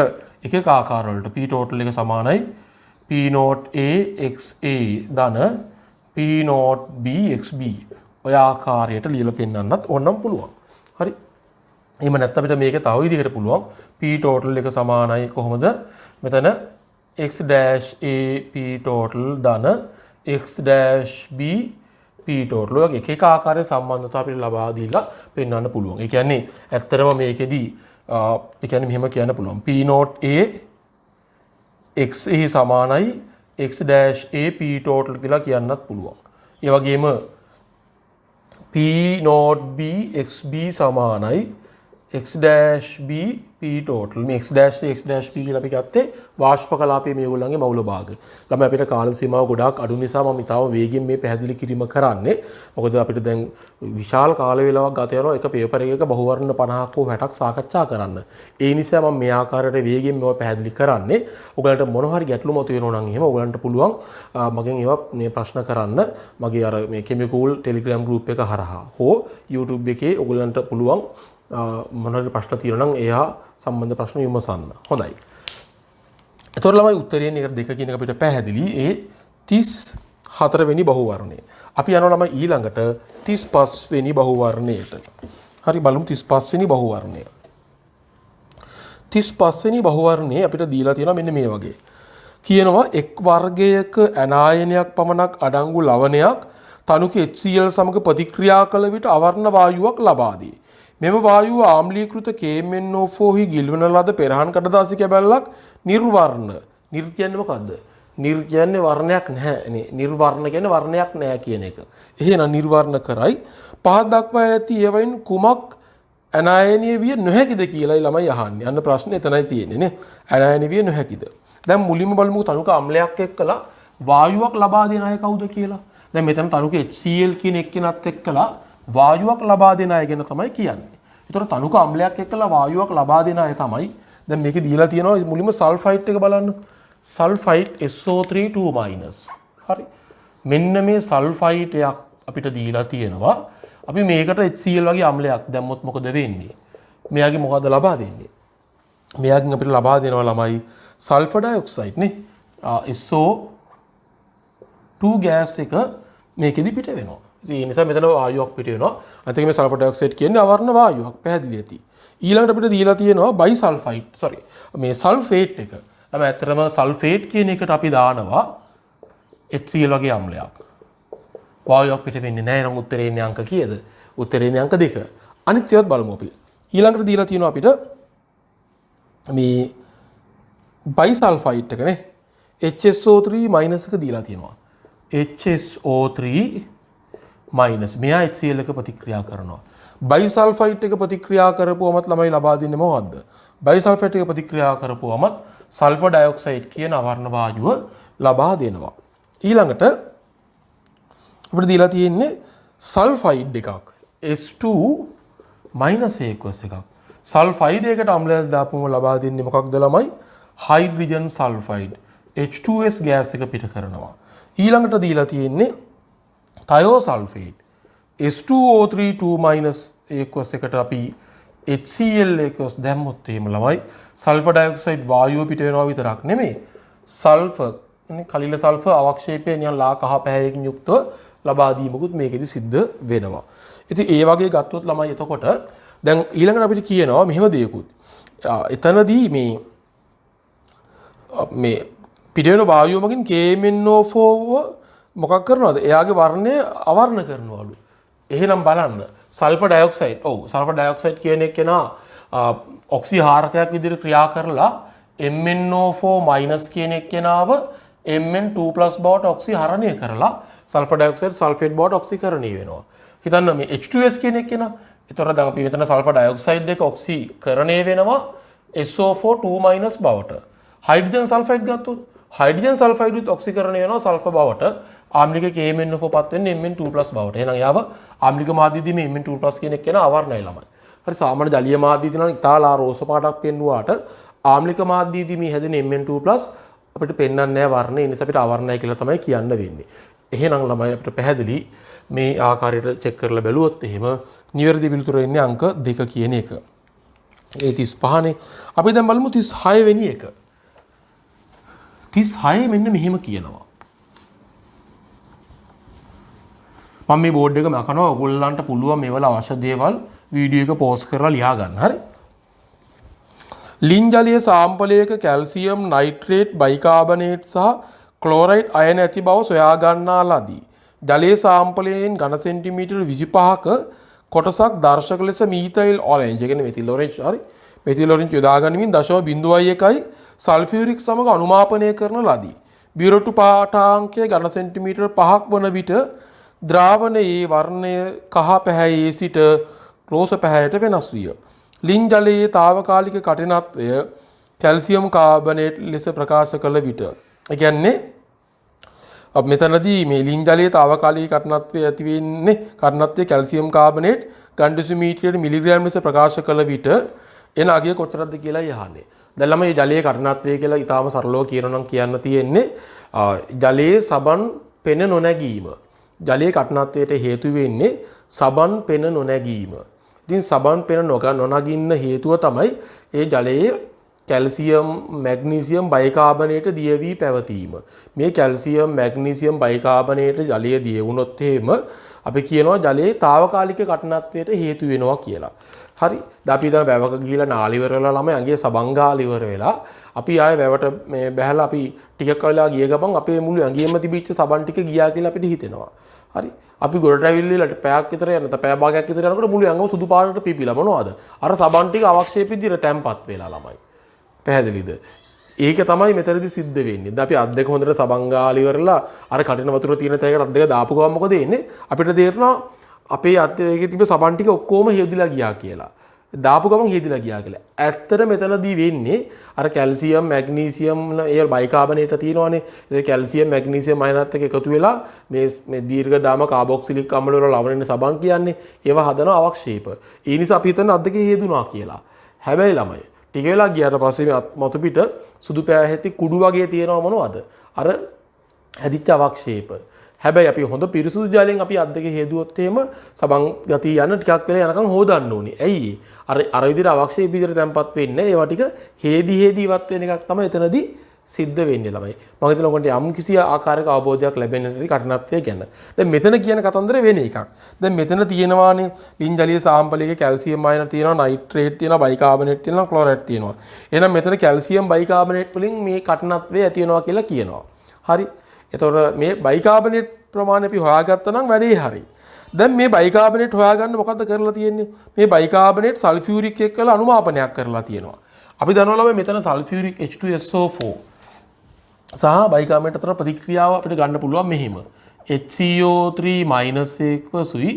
එක එක ආකාර වලට P total එක සමානයි P0A XA ධන P0B XB. ඔය ආකාරයට ලියලා පෙන්නන්නත් ඕනම් පුළුවන්. හරි. එහෙම නැත්නම් අපිට මේක තව විදිහකට පුළුවන්. P total එක සමානයි කොහොමද? මෙතන x dash a p total ධන x dash b p total වගේ එක එක ආකාරයේ සම්බන්ධතා අපිට ලබා දීලා පෙන්වන්න පුළුවන්. ඒ කියන්නේ ඇත්තටම මේකෙදී ඒ කියන්නේ මෙහෙම කියන්න පුළුවන්. P0A x a සමානයි x dash a p total කියලා කියන්නත් පුළුවන්. ඒ වගේම p not b xb සමානයි x dash b p total. මේ x dash a x dash p කියලා අපි ගත්තේ වාෂ්ප කලාපයේ මේගොල්ලන්ගේ මවුල භාග. ළමයි අපිට කාල සීමාව ගොඩාක් අඩු නිසා මම ඊටාව වේගෙන් මේ පැහැදිලි කිරීම කරන්නේ. මොකද අපිට දැන් විශාල කාල වේලාවක් ගත වෙනවා එක පේපර් එකක බහුවර්ණ 50ක් හෝ 60ක් සාකච්ඡා කරන්න. ඒ නිසා මම මේ ආකාරයට වේගෙන් මේවා පැහැදිලි කරන්නේ. ඔයගලන්ට මොන හරි ගැටලු මතුවෙනවා නම් එහෙම ඔයගලන්ට පුළුවන් මගෙන් ඒවා මේ ප්‍රශ්න කරන්න මගේ අර මේ කෙමිකෝල් ටෙලිග්‍රෑම් ගෲප් එක හරහා හෝ YouTube එකේ ඔයගලන්ට පුළුවන් මොනවාරි ප්‍රශ්න තියෙනවා නම් එයා සම්බන්ධ ප්‍රශ්න විමසන්න. හොඳයි. එතකොට ළමයි උත්තරයෙන් එකට දෙක කියන එක අපිට පැහැදිලි. ඒ 34 වෙනි බහුවර්ණය. අපි යනවා ළමයි ඊළඟට 35 වෙනි බහුවර්ණයට. හරි බලමු 35 වෙනි බහුවර්ණය. 35 වෙනි බහුවර්ණයේ අපිට දීලා තියෙනවා මෙන්න මේ වගේ. කියනවා එක් වර්ගයක ඇනායනයක් පමණක් අඩංගු ලවණයක් තනුක HCl සමග ප්‍රතික්‍රියා කළ විට අවර්ණ වායුවක් ලබා දී. මෙම වායුව ආම්ලීකృత KMnO4 හි ගිල්වන ලද පෙරහන් කඩදාසි කැබැල්ලක් නිර්වර්ණ. නිර් කියන්නේ මොකද්ද? නිර් කියන්නේ වර්ණයක් නැහැ නේ. නිර්වර්ණ කියන්නේ වර්ණයක් නැහැ කියන එක. එහෙනම් නිර්වර්ණ කරයි. පහත් දක්වා ඇති ඒවයින් කුමක් ඇනායනීය විය නොහැකිද කියලායි ළමයි අහන්නේ. අන්න ප්‍රශ්නේ එතනයි තියෙන්නේ නේ. ඇනායනීය විය නොහැකිද? දැන් මුලින්ම බලමු තනුක අම්ලයක් එක්කලා වායුවක් ලබා දෙන අය කවුද කියලා. දැන් මෙතන තනුක HCl කියන එක්කෙනත් එක්කලා වායුවක් ලබා දෙන අය ගැන තමයි කියන්නේ. ඒතර තනුක අම්ලයක් එක්කලා වායුවක් ලබා දෙන අය තමයි. දැන් මේකේ දීලා තියෙනවා මුලින්ම සල්ෆයිඩ් එක බලන්න. Sulphide SO3 2-. හරි. මෙන්න මේ සල්ෆයිඩ් එකක් අපිට දීලා තියෙනවා. අපි මේකට HCl වගේ අම්ලයක් දැම්මොත් මොකද වෙන්නේ? මෙයාගේ මොකද ලබා දෙන්නේ? මෙයාගෙන් අපිට ලබා දෙනවා ළමයි සල්ෆර් ඩයොක්සයිඩ් නේ. SO2 ගෑස් එක මේකෙදි පිට වෙනවා. ඒ නිසා මෙතන වායුවක් පිට වෙනවා. අනිත් මේ සල්ෆර් ඩයොක්සයිඩ් කියන්නේ අවර්ණ වායුවක් පැහැදිලි ඇති. ඊළඟට අපිට දීලා තියෙනවා බයිසල්ෆයිඩ් මේ සල්ෆේට් එක. තමයි ඇත්තටම සල්ෆේට් කියන එකට අපි දානවා HCl වගේ අම්ලයක්. වායුවක් පිට වෙන්නේ නැහැ නම් උත්තරේ ඉන්නේ අංක කීයද? උත්තරේ ඉන්නේ අංක 2. අනිත් ඒවාත් බලමු අපි. ඊළඟට දීලා තියෙනවා අපිට මේ බයිසල්ෆයිඩ් එක නේ. HSO3 එක දීලා තියෙනවා. HSO3 මෙයා HCl එක ප්‍රතික්‍රියා කරනවා. බයිසල්ෆයිඩ් එක ප්‍රතික්‍රියා කරපුවමත් ළමයි ලබා දෙන්නේ මොකද්ද? බයිසල්ෆයිඩ් එක ප්‍රතික්‍රියා කරපුවමත් සල්ෆර් ඩයොක්සයිඩ් කියන අවර්ණ වායුව ලබා දෙනවා. ඊළඟට අපිට දීලා තියෙන්නේ සල්ෆයිඩ් එකක්. S2 එකක්. සල්ෆයිඩ් එකට අම්ලයක් දාපුවම ලබා දෙන්නේ මොකක්ද ළමයි? Hydrogen sulphide. H2S ගෑස් එක පිට කරනවා. ඊළඟට දීලා තියෙන්නේ තයෝසල්ෆේට්. S2O3 2- එකට අපි HCl එකස් දැම්මොත් එහෙම ළමයි සල්ෆර් ඩයොක්සයිඩ් වායුව පිට වෙනවා විතරක් නෙමෙයි සල්ෆර් කලිල සල්ෆර් අවක්ෂේපයෙන් යන ලා කහ පැහැයකින් යුක්තව ලබා දීමකුත් මේකෙදි සිද්ධ වෙනවා. ඉතින් ඒ වගේ ගත්තොත් ළමයි එතකොට දැන් ඊළඟට අපිට කියනවා මෙහෙම දෙයක්ුත්. එතනදී මේ පිට වෙන වායුව මගින් KMnO4 මොකක් කරනවද? එයාගේ වර්ණය අවර්ණ කරනවලු. එහෙනම් බලන්න සල්ෆර් ඩයොක්සයිඩ්. ඔව් සල්ෆර් ඩයොක්සයිඩ් කියන එක කෙනා ඔක්සි හාරකයක් විදිහට ක්‍රියා කරලා MnO4- කියන එක කෙනාව Mn2+ බවට ඔක්සි හරණය කරලා සල්ෆර් ඩයොක්සයිඩ් සල්ෆේට් බවට ඔක්සිකරණය වෙනවා. හිතන්න මේ H2S කියන එක කෙනා. ඒතර දැන් අපි මෙතන සල්ෆර් ඩයොක්සයිඩ් එක ඔක්සිකරණය වෙනවා SO4 2- බවට. හයිඩ්‍රජන් සල්ෆයිඩ් ගත්තොත් හයිඩ්‍රජන් සල්ෆයිඩ් උත් ඔක්සිකරණය වෙනවා සල්ෆර් බවට. ආම්ලික KMnO4 පත් වෙන්නේ Mn2+ බවට. එහෙනම් යාව ආම්ලික මාධ්‍යයේදී මේ Mn2+ කියන එක කෙනා අවර්ණයි ළමයි. හරි සාමාන්‍ය ජලීය මාධ්‍යයේදී නම් ඉතාලා රෝස පාටක් පෙන්වුවාට ආම්ලික මාධ්‍යයේදී මේ හැදෙන Mn2+ අපිට පෙන්වන්නේ නැහැ වර්ණය. ඒ නිසා අපිට අවර්ණයි කියලා තමයි කියන්න වෙන්නේ. එහෙනම් ළමයි අපිට පැහැදිලි මේ ආකාරයට චෙක් කරලා බැලුවොත් එහෙම නිවැරදි පිළිතුර එන්නේ අංක 2 කියන එක. ඒ 35 නේ. අපි දැන් බලමු 36 වෙනි එක. 36 මෙන්න මෙහෙම කියනවා. මම මේ බෝඩ් එක මකනවා ඔයගොල්ලන්ට පුළුවන් මේවල අවශ්‍ය දේවල් වීඩියෝ එක පෝස්ට් කරලා ලියා ගන්න. හරි. ලින් ජලීය සාම්පලයක කැල්සියම් නයිට්‍රේට් බයිකාබනේට් සහ ක්ලෝරයිඩ් අයන ඇති බව සොයා ගන්නා ලදී. ජලීය සාම්පලයෙන් ඝන සෙන්ටිමීටර් 25ක කොටසක් දර්ශක ලෙස මීතයිල් ඔරෙන්ජ් කියන්නේ මෙතිල් ඔරෙන්ජ් හරි මෙතිල් ඔරෙන්ජ් යොදා ගනිමින් 0.1යි සල්ෆියුරික් සමග අනුමාපනය කරන ලදී. බියොරටු පාඨාංකය ඝන සෙන්ටිමීටර් 5ක් වන විට ද්‍රාවණයේ වර්ණය කහ පැහැයේ සිට රෝස පැහැයට වෙනස් විය. ලින් ජලයේ తాවකාලික කඨිනත්වය කැල්සියම් කාබනේට් ලෙස ප්‍රකාශ කළ විට, ඒ කියන්නේ අප මෙතනදී මේ ලින් ජලයේ తాවකාලික කඨිනත්වය ඇති වෙන්නේ කඨිනත්වයේ කැල්සියම් කාබනේට් ඝන ඩෙසිමීටරයට මිලිග්‍රෑම් ලෙස ප්‍රකාශ කළ විට එන අගය කොතරම්ද කියලා යහන්නේ. දැන් ළමයි ජලයේ කඨිනත්වය කියලා ඊටාම සරලව කියනවා නම් කියන්න තියෙන්නේ ජලයේ සබන් පෙන නොනැගීම. ජලයේ කඨිනත්වයට හේතු වෙන්නේ සබන් පෙන නොනැගීම. ඉතින් සබන් පෙන නොනගින්න හේතුව තමයි ඒ ජලයේ කැල්සියම් මැග්නීසියම් බයිකාබනේට දිය වී පැවතීම. මේ කැල්සියම් මැග්නීසියම් බයිකාබනේට ජලය දිය වුණොත් එහෙම අපි කියනවා ජලයේ తాවකාලික කඨිනත්වයට හේතු වෙනවා කියලා. හරි. දැන් අපි දැන් වැවක ගිහිලා නාලි ඉවර වෙලා ළමයි අඟේ සබන් ගාලා ඉවර වෙලා අපි ආයේ වැවට මේ බැහැලා අපි ටිකක් වෙලා ගිය ගමන් අපේ මුළු ඇඟේම තිබිච්ච සබන් ටික ගියා කියලා අපිට හිතෙනවා. හරි. අපි ගොඩට ඇවිල්ලා පැයක් විතර යන නැත්නම් පැය භාගයක් විතර යනකොට මුළු ඇඟම සුදු පාටට පිපිලා මොනවද? අර සබන් ටික අවශ්‍ය විදිහට තැම්පත් වෙලා ළමයි. පැහැදිලිද? ඒක තමයි මෙතනදී සිද්ධ වෙන්නේ. දැන් අපි අත් දෙක හොඳට සබන් ගාලා ඉවරලා අර කටින වතුර තියෙන තැනකට අත් දෙක දාපු ගමන් මොකද වෙන්නේ? අපිට තේරෙනවා අපේ අත් දෙකේ තිබ්බ සබන් ටික ඔක්කොම හේදිලා ගියා කියලා. දාපු ගමන් හේදිලා ගියා කියලා. ඇත්තට මෙතනදී වෙන්නේ අර කැල්සියම් මැග්නීසියම් ඒ බයිකාබනේට තියෙනවානේ. ඒ කැල්සියම් මැග්නීසියම් අයනත් එක්ක එකතු වෙලා මේ දීර්ඝ දාම කාබොක්සිලික් අම්ල වල ලවණනේ සබන් කියන්නේ ඒවා හදන අවක්ෂේප. ඒ නිසා අපි හිතන අත් දෙකේ හේදුනා කියලා. හැබැයි ළමයි ටික වෙලා ගියාට පස්සේ මේ මතු පිට සුදු පෑහෙති කුඩු වගේ තියෙනවා මොනවද? අර හැදිච්ච අවක්ෂේප. හැබැයි අපි හොඳ පිරිසුදු ජලයෙන් අපි අත් දෙක හේදුවොත් එහෙම සබන් ගතිය යන ටිකක් වෙලා යනකම් හොදන්න ඕනේ. ඇයි අර විදිහට අවක්ෂේප විදිහට තැම්පත් වෙන්නේ ඒවා ටික හේදි ඉවත් වෙන එකක් තමයි එතනදී සිද්ධ වෙන්නේ ළමයි. මම හිතනවා ඔයගොල්ලන්ට යම් කිසි ආකාරයක අවබෝධයක් ලැබෙන්න ඇති කඨිනත්වය ගැන. දැන් මෙතන කියන කතන්දර වෙන එකක්. දැන් මෙතන තියෙනවානේ ලින් ජලීය සාම්පලයේ කැල්සියම් අයන තියෙනවා, නයිට්‍රේට් තියෙනවා, බයිකාබනේට් තියෙනවා, ක්ලෝරයිඩ් තියෙනවා. එහෙනම් මෙතන කැල්සියම් බයිකාබනේට් වලින් මේ කඨිනත්වය ඇති වෙනවා කියලා කියනවා. හරි. එතකොට මේ බයිකාබනේට් ප්‍රමාණය අපි හොයාගත්තා නම් වැඩේ හරි. දැන් මේ බයිකාබනේට් හොයාගන්න මොකද්ද කරලා තියෙන්නේ? මේ බයිකාබනේට් සල්ෆියුරික් එක්කලා අනුමාපනයක් කරලා තියෙනවා. අපි දන්නවා මෙතන සල්ෆියුරික් H2SO4 සහ බයිකාබනේට් අතර ප්‍රතික්‍රියාව අපිට ගන්න පුළුවන් මෙහිම. HCO3 එක්වසුයි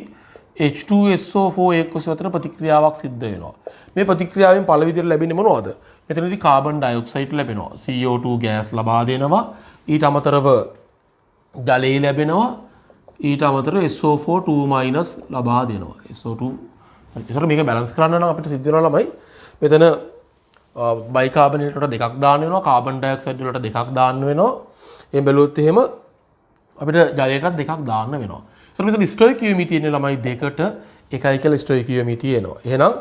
H2SO4 එක්වසු අතර ප්‍රතික්‍රියාවක් සිද්ධ වෙනවා. මේ ප්‍රතික්‍රියාවෙන් පළ විදිහට ලැබෙන්නේ මොනවද? මෙතනදී කාබන් ඩයොක්සයිඩ් ලැබෙනවා. CO2 ගෑස් ලබා දෙනවා. ඊට අමතරව ජලය ලැබෙනවා. ඊට අමතරව SO4 2- ලබා දෙනවා. SO2 ඒසර මේක බැලන්ස් කරන්න නම් අපිට සිද්ධ වෙනවා ළමයි. මෙතන බයිකාබනේට් වලට දෙකක් දාන්න වෙනවා. කාබන් ඩයොක්සයිඩ් වලට දෙකක් දාන්න වෙනවා. එහෙන් බැලුවොත් එහෙම අපිට ජලයටත් දෙකක් දාන්න වෙනවා. ඒසර මෙතන ස්ටොයිකියෝමීටර් ඉන්නේ ළමයි 2ට 1යි කියලා ස්ටොයිකියෝමීටර් එනවා. එහෙනම්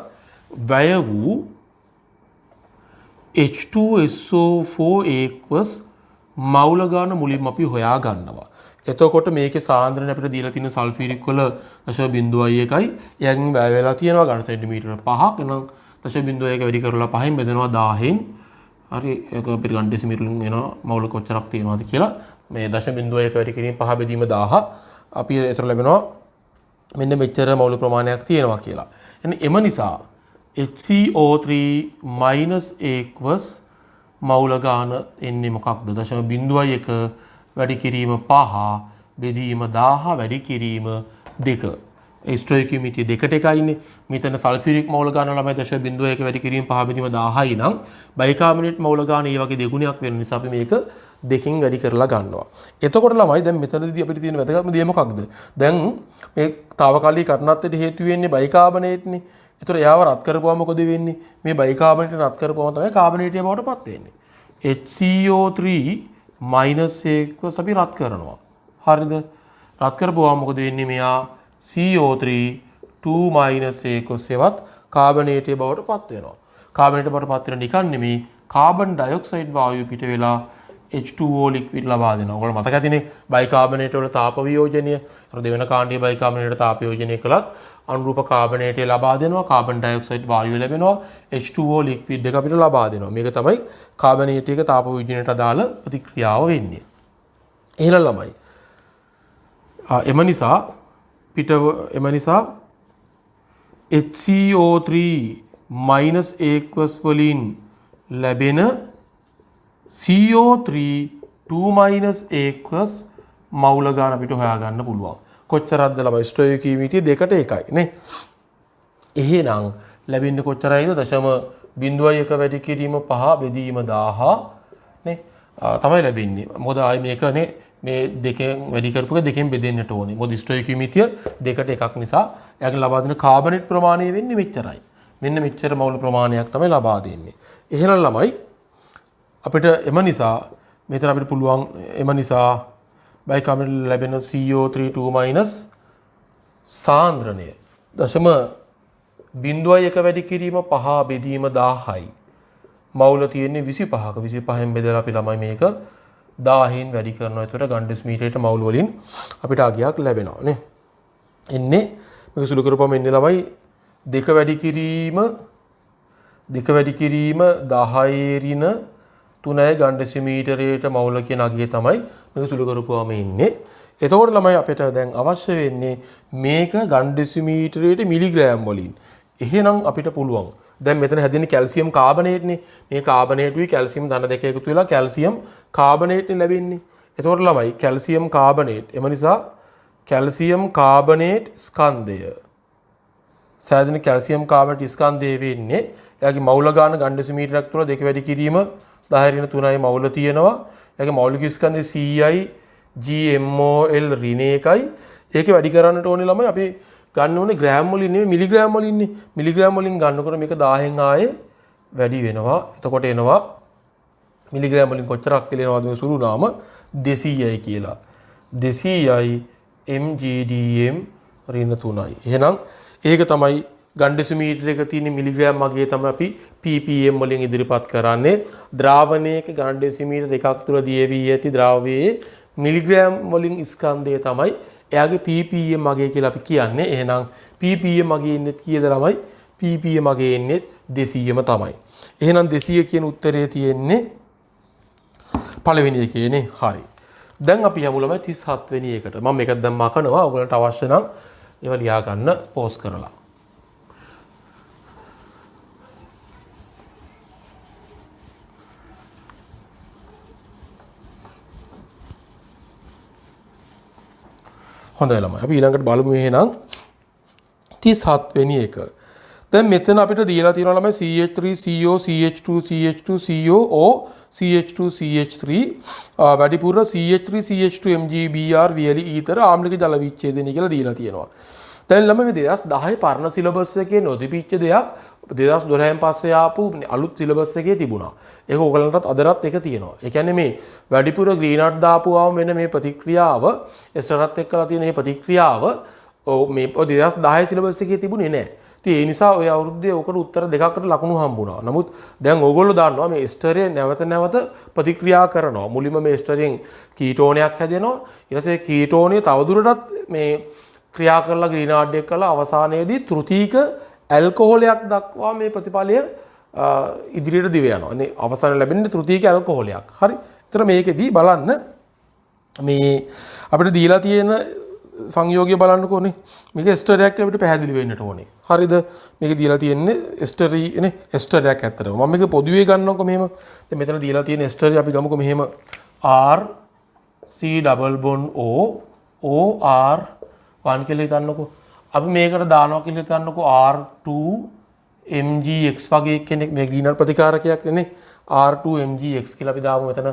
වැය වූ H2SO4 එක්වස් මවුල ගාන මුලින්ම අපි හොයා ගන්නවා. එතකොට මේකේ සාන්ද්‍රණය අපිට දීලා තියෙන සල්ෆියුරික් වල 0.1යි. එයන් වැය වෙලා තියෙනවා ඝන සෙන්ටිමීටර 5ක්. එහෙනම් 0.1 වැඩි කරලා 5න් බෙදෙනවා 1000න්. හරි ඒක අපිට ඝන ඩෙසිමීටර් වලින් එනවා මවුල කොච්චරක් තියෙනවද කියලා. මේ 0.1 වැඩි කිරීම 5 බෙදීම 1000 අපි ඒතර ලැබෙනවා මෙන්න මෙච්චර මවුල ප්‍රමාණයක් තියෙනවා කියලා. එම නිසා HCO3 එක්වස් මවුල ගාන එන්නේ මොකක්ද? 0.1 වැඩි කිරීම 5 බෙදීම 1000 වැඩි කිරීම 2. ඒ ස්ටොයිකියෝමීටර් 2ට එකයිනේ. මෙතන සල්ෆියුරික් මවුල ගාන ළමයි 0.1 වැඩි කිරීම 5 බෙදීම 1000යි නම් බයිකාබනේට් මවුල ගාන ඒ වගේ දෙගුණයක් වෙන නිසා අපි මේක දෙකකින් වැඩි කරලා ගන්නවා. එතකොට ළමයි දැන් මෙතනදී අපිට තියෙන වැදගත්ම දේ මොකක්ද? දැන් මේ తాවකාලික කඨිනත්වයට හේතු වෙන්නේ බයිකාබනේට්නේ. ඒතර එයාව රත් කරපුවම මොකද වෙන්නේ? මේ බයිකාබනේට් රත් කරපුවම තමයි කාබනේටය බවට පත් වෙන්නේ. HCO3 එක්වස් අපි රත් කරනවා. හරිද? රත් කරපුවම මොකද වෙන්නේ? මෙයා CO3 2- එක්වස් ඒවත් කාබනේටය බවට පත් වෙනවා. කාබනේටය බවට පත් වෙන නිකන් නෙමෙයි කාබන් ඩයොක්සයිඩ් වායුව පිට වෙලා H2O ලික්විඩ් ලබා දෙනවා. ඔයගොල්ලෝ මතක ඇතිනේ බයිකාබනේට වල තාප වියෝජනය. අර දෙවෙන කාණ්ඩයේ බයිකාබනේට තාප වියෝජනය කළත් අනුරූප කාබනේටය ලබා දෙනවා. කාබන් ඩයොක්සයිඩ් වායුව ලැබෙනවා. H2O ලික්විඩ් එක අපිට ලබා දෙනවා. මේක තමයි කාබනේට එක තාප වියෝජනයට අදාළ ප්‍රතික්‍රියාව වෙන්නේ. එහෙනම් ළමයි. එම නිසා HCO3 එක්වස් වලින් ලැබෙන CO3 2 එකස් මවුල ගාන අපිට හොයාගන්න පුළුවන්. කොච්චරක්ද ළමයි ස්ටොයිකියෝමීටර් දෙකට එකයි නේ. එහෙනම් ලැබෙන්නේ කොච්චරයිද? 0.01 වැඩි කිරීම 5 බෙදීම 1000 නේ තමයි ලැබෙන්නේ. මොකද ආයි මේකනේ මේ දෙකෙන් වැඩි කරපු එක දෙකෙන් බෙදෙන්නට ඕනේ. මොකද ස්ටොයිකියෝමීටර් දෙකට එකක් නිසා එයාගේ ලබා දෙන කාබනේට් ප්‍රමාණය වෙන්නේ මෙච්චරයි. මෙන්න මෙච්චර මවුල ප්‍රමාණයක් තමයි ලබා දෙන්නේ. එහෙනම් ළමයි අපිට එම නිසා මෙතන අපිට පුළුවන් එම නිසා බයිකාබනේට් ලැබෙන CO3 2- සාන්ද්‍රණය 0.01 වැඩි කිරීම 5 බෙදීම 1000යි. මවුල තියෙන්නේ 25ක 25න් බෙදලා අපි ළමයි මේක 1000න් වැඩි කරනවා. ඒතකොට ගන් ඩෙසිමීටරයට මවුල් වලින් අපිට අගයක් ලැබෙනවා නේ. එන්නේ මේක සුළු කරපුවම එන්නේ ළමයි 2 වැඩි කිරීම 10 ඍණ 3යි ගන් ඩෙසිමීටරයට මවුල කියන අගය තමයි මේක සුළු කරපුවම ඉන්නේ. එතකොට ළමයි අපිට දැන් අවශ්‍ය වෙන්නේ මේක ගන් ඩෙසිමීටරයට මිලිග්‍රෑම් වලින්. එහෙනම් අපිට පුළුවන් දැන් මෙතන හැදෙන්නේ කැල්සියම් කාබනේට්නේ. මේ කාබනේටුයි කැල්සියම් ධන දෙක එකතු වෙලා කැල්සියම් කාබනේට්නේ ලැබෙන්නේ. එතකොට ළමයි කැල්සියම් කාබනේට් එම නිසා කැල්සියම් කාබනේට් ස්කන්ධය සෑදෙන කැල්සියම් කාබනේට් ස්කන්ධය වෙන්නේ එයාගේ මවුල ගාන ගන් ඩෙසිමීටරයක් තුළ 2 වැඩි කිරීම 10 ඍණ 3යි මවුල තියෙනවා. එයාගේ මෞලික ස්කන්ධය CI GMOL ඍණ 1යි. ඒක වැඩි කරන්නට ඕනේ ළමයි අපි ගන්න ඕනේ ග්‍රෑම් වලින් නෙමෙයි මිලිග්‍රෑම් වලින්නේ. මිලිග්‍රෑම් වලින් ගන්නකොට මේක 1000න් ආයේ වැඩි වෙනවා. එතකොට එනවා මිලිග්‍රෑම් වලින් කොච්චරක් කියලා එනවද මේ සුළු නාම 200යි කියලා. 200යි mgdm ඍණ 3යි. එහෙනම් ඒක තමයි ගන් ඩෙසිමීටර එක තියෙන මිලිග්‍රෑම් වගේ තමයි අපි ppm වලින් ඉදිරිපත් කරන්නේ. ද්‍රාවණයක ගන් ඩෙසිමීටර එකක් තුළ දියවී ඇති ද්‍රව්‍යයේ මිලිග්‍රෑම් වලින් ස්කන්ධය තමයි එයාගේ ppm වගේ කියලා අපි කියන්නේ. එහෙනම් ppm වගේ ඉන්නේ කීයද ළමයි? ppm වගේ ඉන්නේ 200ම තමයි. එහෙනම් 200 කියන උත්තරේ තියෙන්නේ පළවෙනි එකේනේ. හරි. දැන් අපි යමු ළමයි 37 වෙනි එකට. මම මේකත් දැන් මකනවා. ඔයගලන්ට අවශ්‍ය නම් ඒවා ලියා ගන්න පෝස්ට් කරලා. හොඳයි ළමයි. අපි ඊළඟට බලමු එහෙනම් 37 වෙනි එක. දැන් මෙතන අපිට දීලා තියෙනවා ළමයි CH3 CO CH2 CH2 COO CH2 CH3 වැඩිපුර CH3 CH2 MgBr වියලි ඊතර ආම්ලික ජල විච්ඡේදනය කියලා දීලා තියෙනවා. දැන් ළමයි මේ 2010 පරණ සිලබස් එකේ නොතිබිච්ච දෙයක් 2012න් පස්සේ ආපු අලුත් සිලබස් එකේ තිබුණා. ඒක ඔයගලන්ටත් අදටත් ඒක තියෙනවා. ඒ කියන්නේ මේ වැඩිපුර ග්‍රීන් ආට් දාපුවාම මෙන්න මේ ප්‍රතික්‍රියාව එස්ටරත් එක්කලා තියෙන මේ ප්‍රතික්‍රියාව මේ 2010 සිලබස් එකේ තිබුණේ නැහැ. ඉතින් ඒ නිසා ඔය අවුරුද්දේ ඔකට උත්තර දෙකකට ලකුණු හම්බුණා. නමුත් දැන් ඕගොල්ලෝ දන්නවා මේ එස්ටරේ නැවත නැවත ප්‍රතික්‍රියා කරනවා. මුලින්ම මේ එස්ටරෙන් කීටෝනයක් හැදෙනවා. ඊට පස්සේ කීටෝනිය තවදුරටත් මේ ක්‍රියා කරලා ග්‍රීන් ආට් එක කළා අවසානයේදී තෘතීක ඇල්කොහොලයක් දක්වා මේ ප්‍රතිඵලය ඉදිරියට දිව යනවා. නේ අවසානයේ ලැබෙන්නේ තෘතීක ඇල්කොහොලයක්. හරි. ඒතර මේකෙදී බලන්න මේ අපිට දීලා තියෙන සංයෝගය බලන්නකෝනේ. මේක එස්ටරයක් අපිට පැහැදිලි වෙන්නට ඕනේ. හරිද? මේක දීලා තියෙන්නේ එස්ටරි නේ එස්ටරයක් ඇත්තටම. මම මේක පොදුවේ ගන්නකො මෙහෙම. දැන් මෙතන දීලා තියෙන එස්ටරි අපි ගමුකෝ මෙහෙම R C double bond O O R 1 කියලා හිතන්නකෝ. අපි මේකට දානවා කියලා හිතන්නකෝ R2 MgX වගේ කෙනෙක් මේ ග්‍රීන් ආට් ප්‍රතිකාරකයක් නේ. R2 MgX කියලා අපි දාමු. මෙතන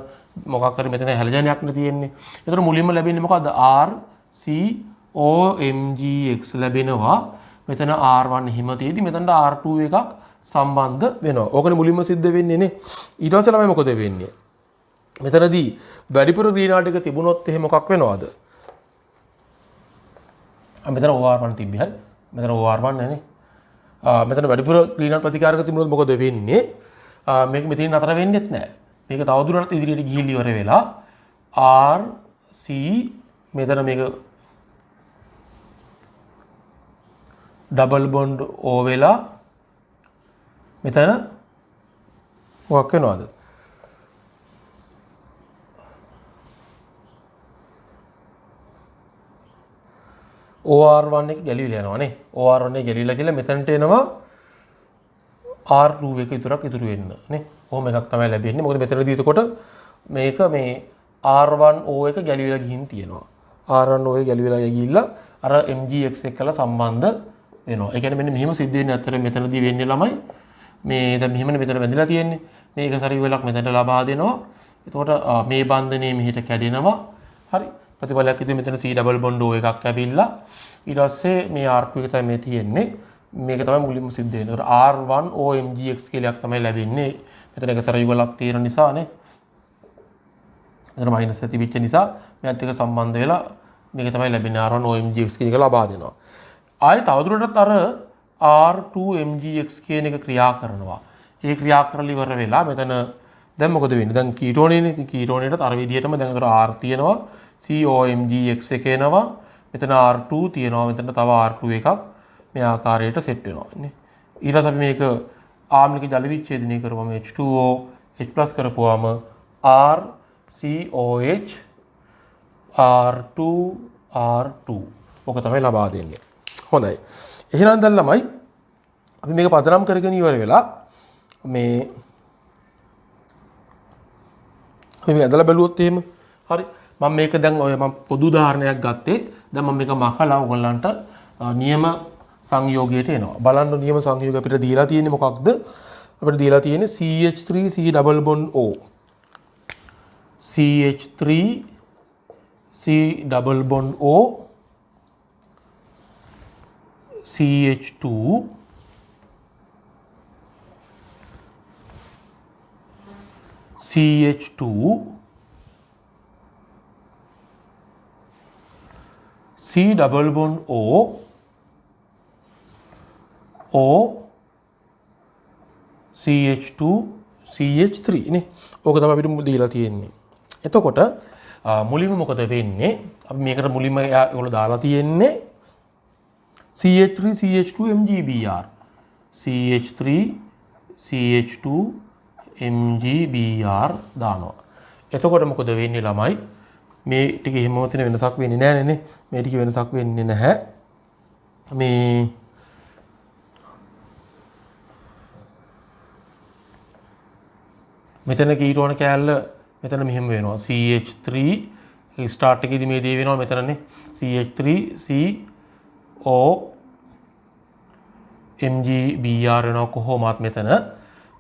මොකක් හරි මෙතන හැලජනයක් නේ තියෙන්නේ. ඒතර මුලින්ම ලැබෙන්නේ මොකද්ද? RCOMgX ලැබෙනවා. මෙතන R1 හිම තියෙදි මෙතනට R2 එකක් සම්බන්ධ වෙනවා. ඕකනේ මුලින්ම සිද්ධ වෙන්නේ නේ. ඊට පස්සේ ළමයි මොකද වෙන්නේ? මෙතනදී වැඩිපුර ග්‍රීන් ආට් එක තිබුණොත් එහෙම මොකක් වෙනවද? මෙතන OR1 තිබ්බි හරි. මෙතන OR1 නේ. මෙතන වැඩිපුර ග්‍රීන් ආට් ප්‍රතිකාරක තිබුණොත් මොකද වෙන්නේ? මේක මෙතනින් නතර වෙන්නෙත් නැහැ. මේක තවදුරටත් ඉදිරියට ගිහින් ඉවර වෙලා RC මෙතන මේක ඩබල් බොන්ඩ් O වෙලා මෙතන මොකක් වෙනවද? OR1 එක ගැලවිලා යනවා නේ. OR1 එක ගැලවිලා කියලා මෙතනට එනවා R2 එක විතරක් ඉතුරු වෙන්න නේ. කොහොම එකක් තමයි ලැබෙන්නේ. මොකද මෙතනදී එතකොට මේක මේ R1O එක ගැලවිලා ගිහින් තියෙනවා. R1O එක ගැලවිලා ගිහිල්ලා අර MGX එක්කලා සම්බන්ධ වෙනවා. ඒ කියන්නේ මෙන්න මෙහෙම සිද්ධ වෙන්නේ අතර මෙතනදී වෙන්නේ ළමයි මේ දැන් මෙහෙමනේ මෙතන වැදිලා තියෙන්නේ. මේක සරිවලක් මෙතනට ලබා දෙනවා. එතකොට මේ බන්ධනයේ මෙහෙට කැඩෙනවා. හරි. ප්‍රතිඵලයක් ඉතින් මෙතන C ඩබල් බොන්ඩ් O එකක් ඇවිල්ලා ඊට පස්සේ මේ R2 එක තමයි මේ තියෙන්නේ. මේක තමයි මුලින්ම සිද්ධ වෙන්නේ. ඒතර R1O MGX කියලා එකක් තමයි ලැබෙන්නේ. මෙතන එක සරිවලක් තියෙන නිසානේ. එතන මයිනස් ඇති වෙච්ච නිසා මේත් එක්ක සම්බන්ධ වෙලා මේක තමයි ලැබෙන්නේ R1 OMGX කියන එක ලබා දෙනවා. ආයේ තවදුරටත් අර R2 MGX කියන එක ක්‍රියා කරනවා. ඒ ක්‍රියා කරලා ඉවර වෙලා මෙතන දැන් මොකද වෙන්නේ? දැන් කීටෝනේනේ. ඉතින් කීටෝනේටත් අර විදිහටම දැන් අතර R තියෙනවා. COMGX එක එනවා. මෙතන R2 තියෙනවා. මෙතන තව R2 එකක් මේ ආකාරයට සෙට් වෙනවා නේ. ඊට පස්සේ අපි මේක ආම්ලික ජල විච්ඡේදනය කරපුවම H2O H+ කරපුවාම R COH R2 R2 ඔක තමයි ලබා දෙන්නේ. හොඳයි. එහෙනම් දැන් ළමයි අපි මේක පදනම් කරගෙන ඉවර වෙලා මේ අපි ඇදලා බැලුවොත් එහෙම හරි මම මේක දැන් ඔය මම පොදු උදාහරණයක් ගත්තේ. දැන් මම මේක මකලා ඔයගොල්ලන්ට නියම සංයෝගයට එනවා. බලන්න නියම සංයෝගය අපිට දීලා තියෙන්නේ මොකක්ද? අපිට දීලා තියෙන්නේ CH3 C double bond O CH3 C double bond O CH2 CH2 C double bond O CH2 CH3 නේ. ඕක තමයි අපිට දීලා තියෙන්නේ. එතකොට මුලින්ම මොකද වෙන්නේ? අපි මේකට මුලින්ම ඒගොල්ලෝ දාලා තියෙන්නේ CH3 CH2 MgBr CH3 CH2 MgBr දානවා. එතකොට මොකද වෙන්නේ ළමයි? මේ ටික එහෙමම තියෙන වෙනසක් වෙන්නේ නැහැ නේ. මේ ටික වෙනසක් වෙන්නේ නැහැ. මේ මෙතන කීටෝන කෑල්ල මෙතන මෙහෙම වෙනවා. CH3 ස්ටාර්ට් එකේදී මේ දේ වෙනවා මෙතනනේ. CH3 CO MgBr වෙනවා කොහොමත් මෙතන.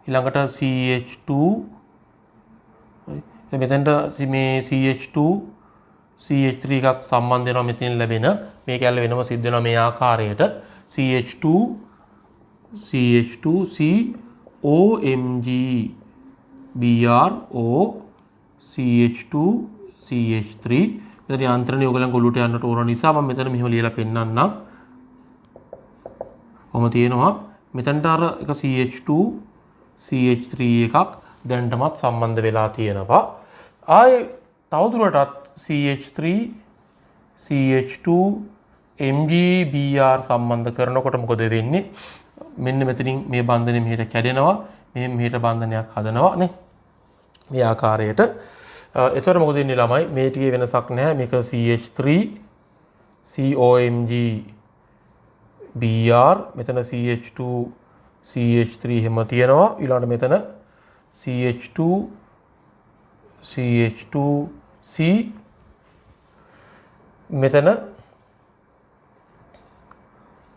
ඊළඟට CH2 හරි. මෙතනට මේ CH2 CH3 එකක් සම්බන්ධ වෙනවා මෙතනින් ලැබෙන මේ කැල්ල වෙනම සිද්ධ වෙනවා මේ ආකාරයට CH2 C OMgBr O CH2 CH3 මෙතන යන්ත්‍රණය ඔයගලන් ගොළුට යන්නට ඕන නිසා මම මෙතන මෙහෙම ලියලා පෙන්නන්නම්. ඔහොම තියෙනවා. මෙතනට අර එක CH2 CH3 එකක් දැන්ටමත් සම්බන්ධ වෙලා තියෙනවා. ආයේ තවදුරටත් CH3 CH2 MgBr සම්බන්ධ කරනකොට මොකද වෙන්නේ? මෙන්න මෙතනින් මේ බන්ධනය මෙහෙට කැඩෙනවා. මෙහෙට බන්ධනයක් හදනවා නේ. මේ ආකාරයට. එතකොට මොකද වෙන්නේ ළමයි? මේ ටිකේ වෙනසක් නැහැ. මේක CH3 COMgBr මෙතන CH2 CH3 එහෙම තියෙනවා. ඊළඟට මෙතන CH2 CH2C මෙතන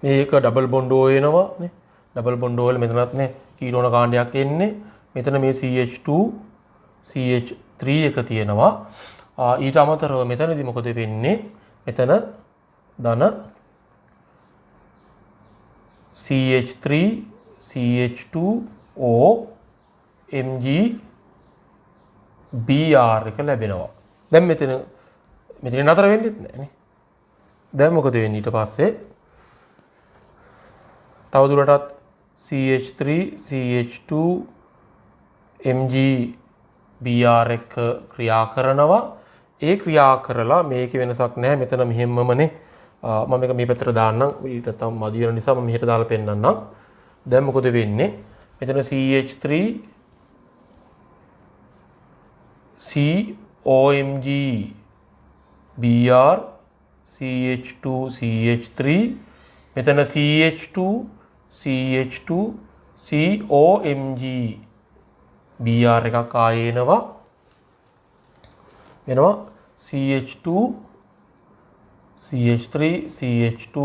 මේක ඩබල් බොන්ඩ් O එනවා නේ. ඩබල් බොන්ඩ් O වල මෙතනත් නේ කීටෝන කාණ්ඩයක් එන්නේ. මෙතන මේ CH2 CH3 එක තියෙනවා. ඊට අමතරව මෙතනදී මොකද වෙන්නේ? මෙතන ධන CH3 CH2O MgBr එක ලැබෙනවා. දැන් මෙතන නතර වෙන්නෙත් නැහැ නේ. දැන් මොකද වෙන්නේ ඊට පස්සේ? තවදුරටත් CH3 CH2 MgBr එක ක්‍රියා කරනවා. ඒ ක්‍රියා කරලා මේකේ වෙනසක් නැහැ. මෙතන මෙහෙමමනේ. මම මේක මේ පැත්තට දාන්නම්. ඊට තම මදි වෙන නිසා මම මෙහෙට දාලා පෙන්නන්නම්. දැන් මොකද වෙන්නේ? මෙතන CH3 COMgBr CH2 CH3 මෙතන CH2 CH2 COMG BR එකක් ආයේ එනවා CH2 CH3 CH2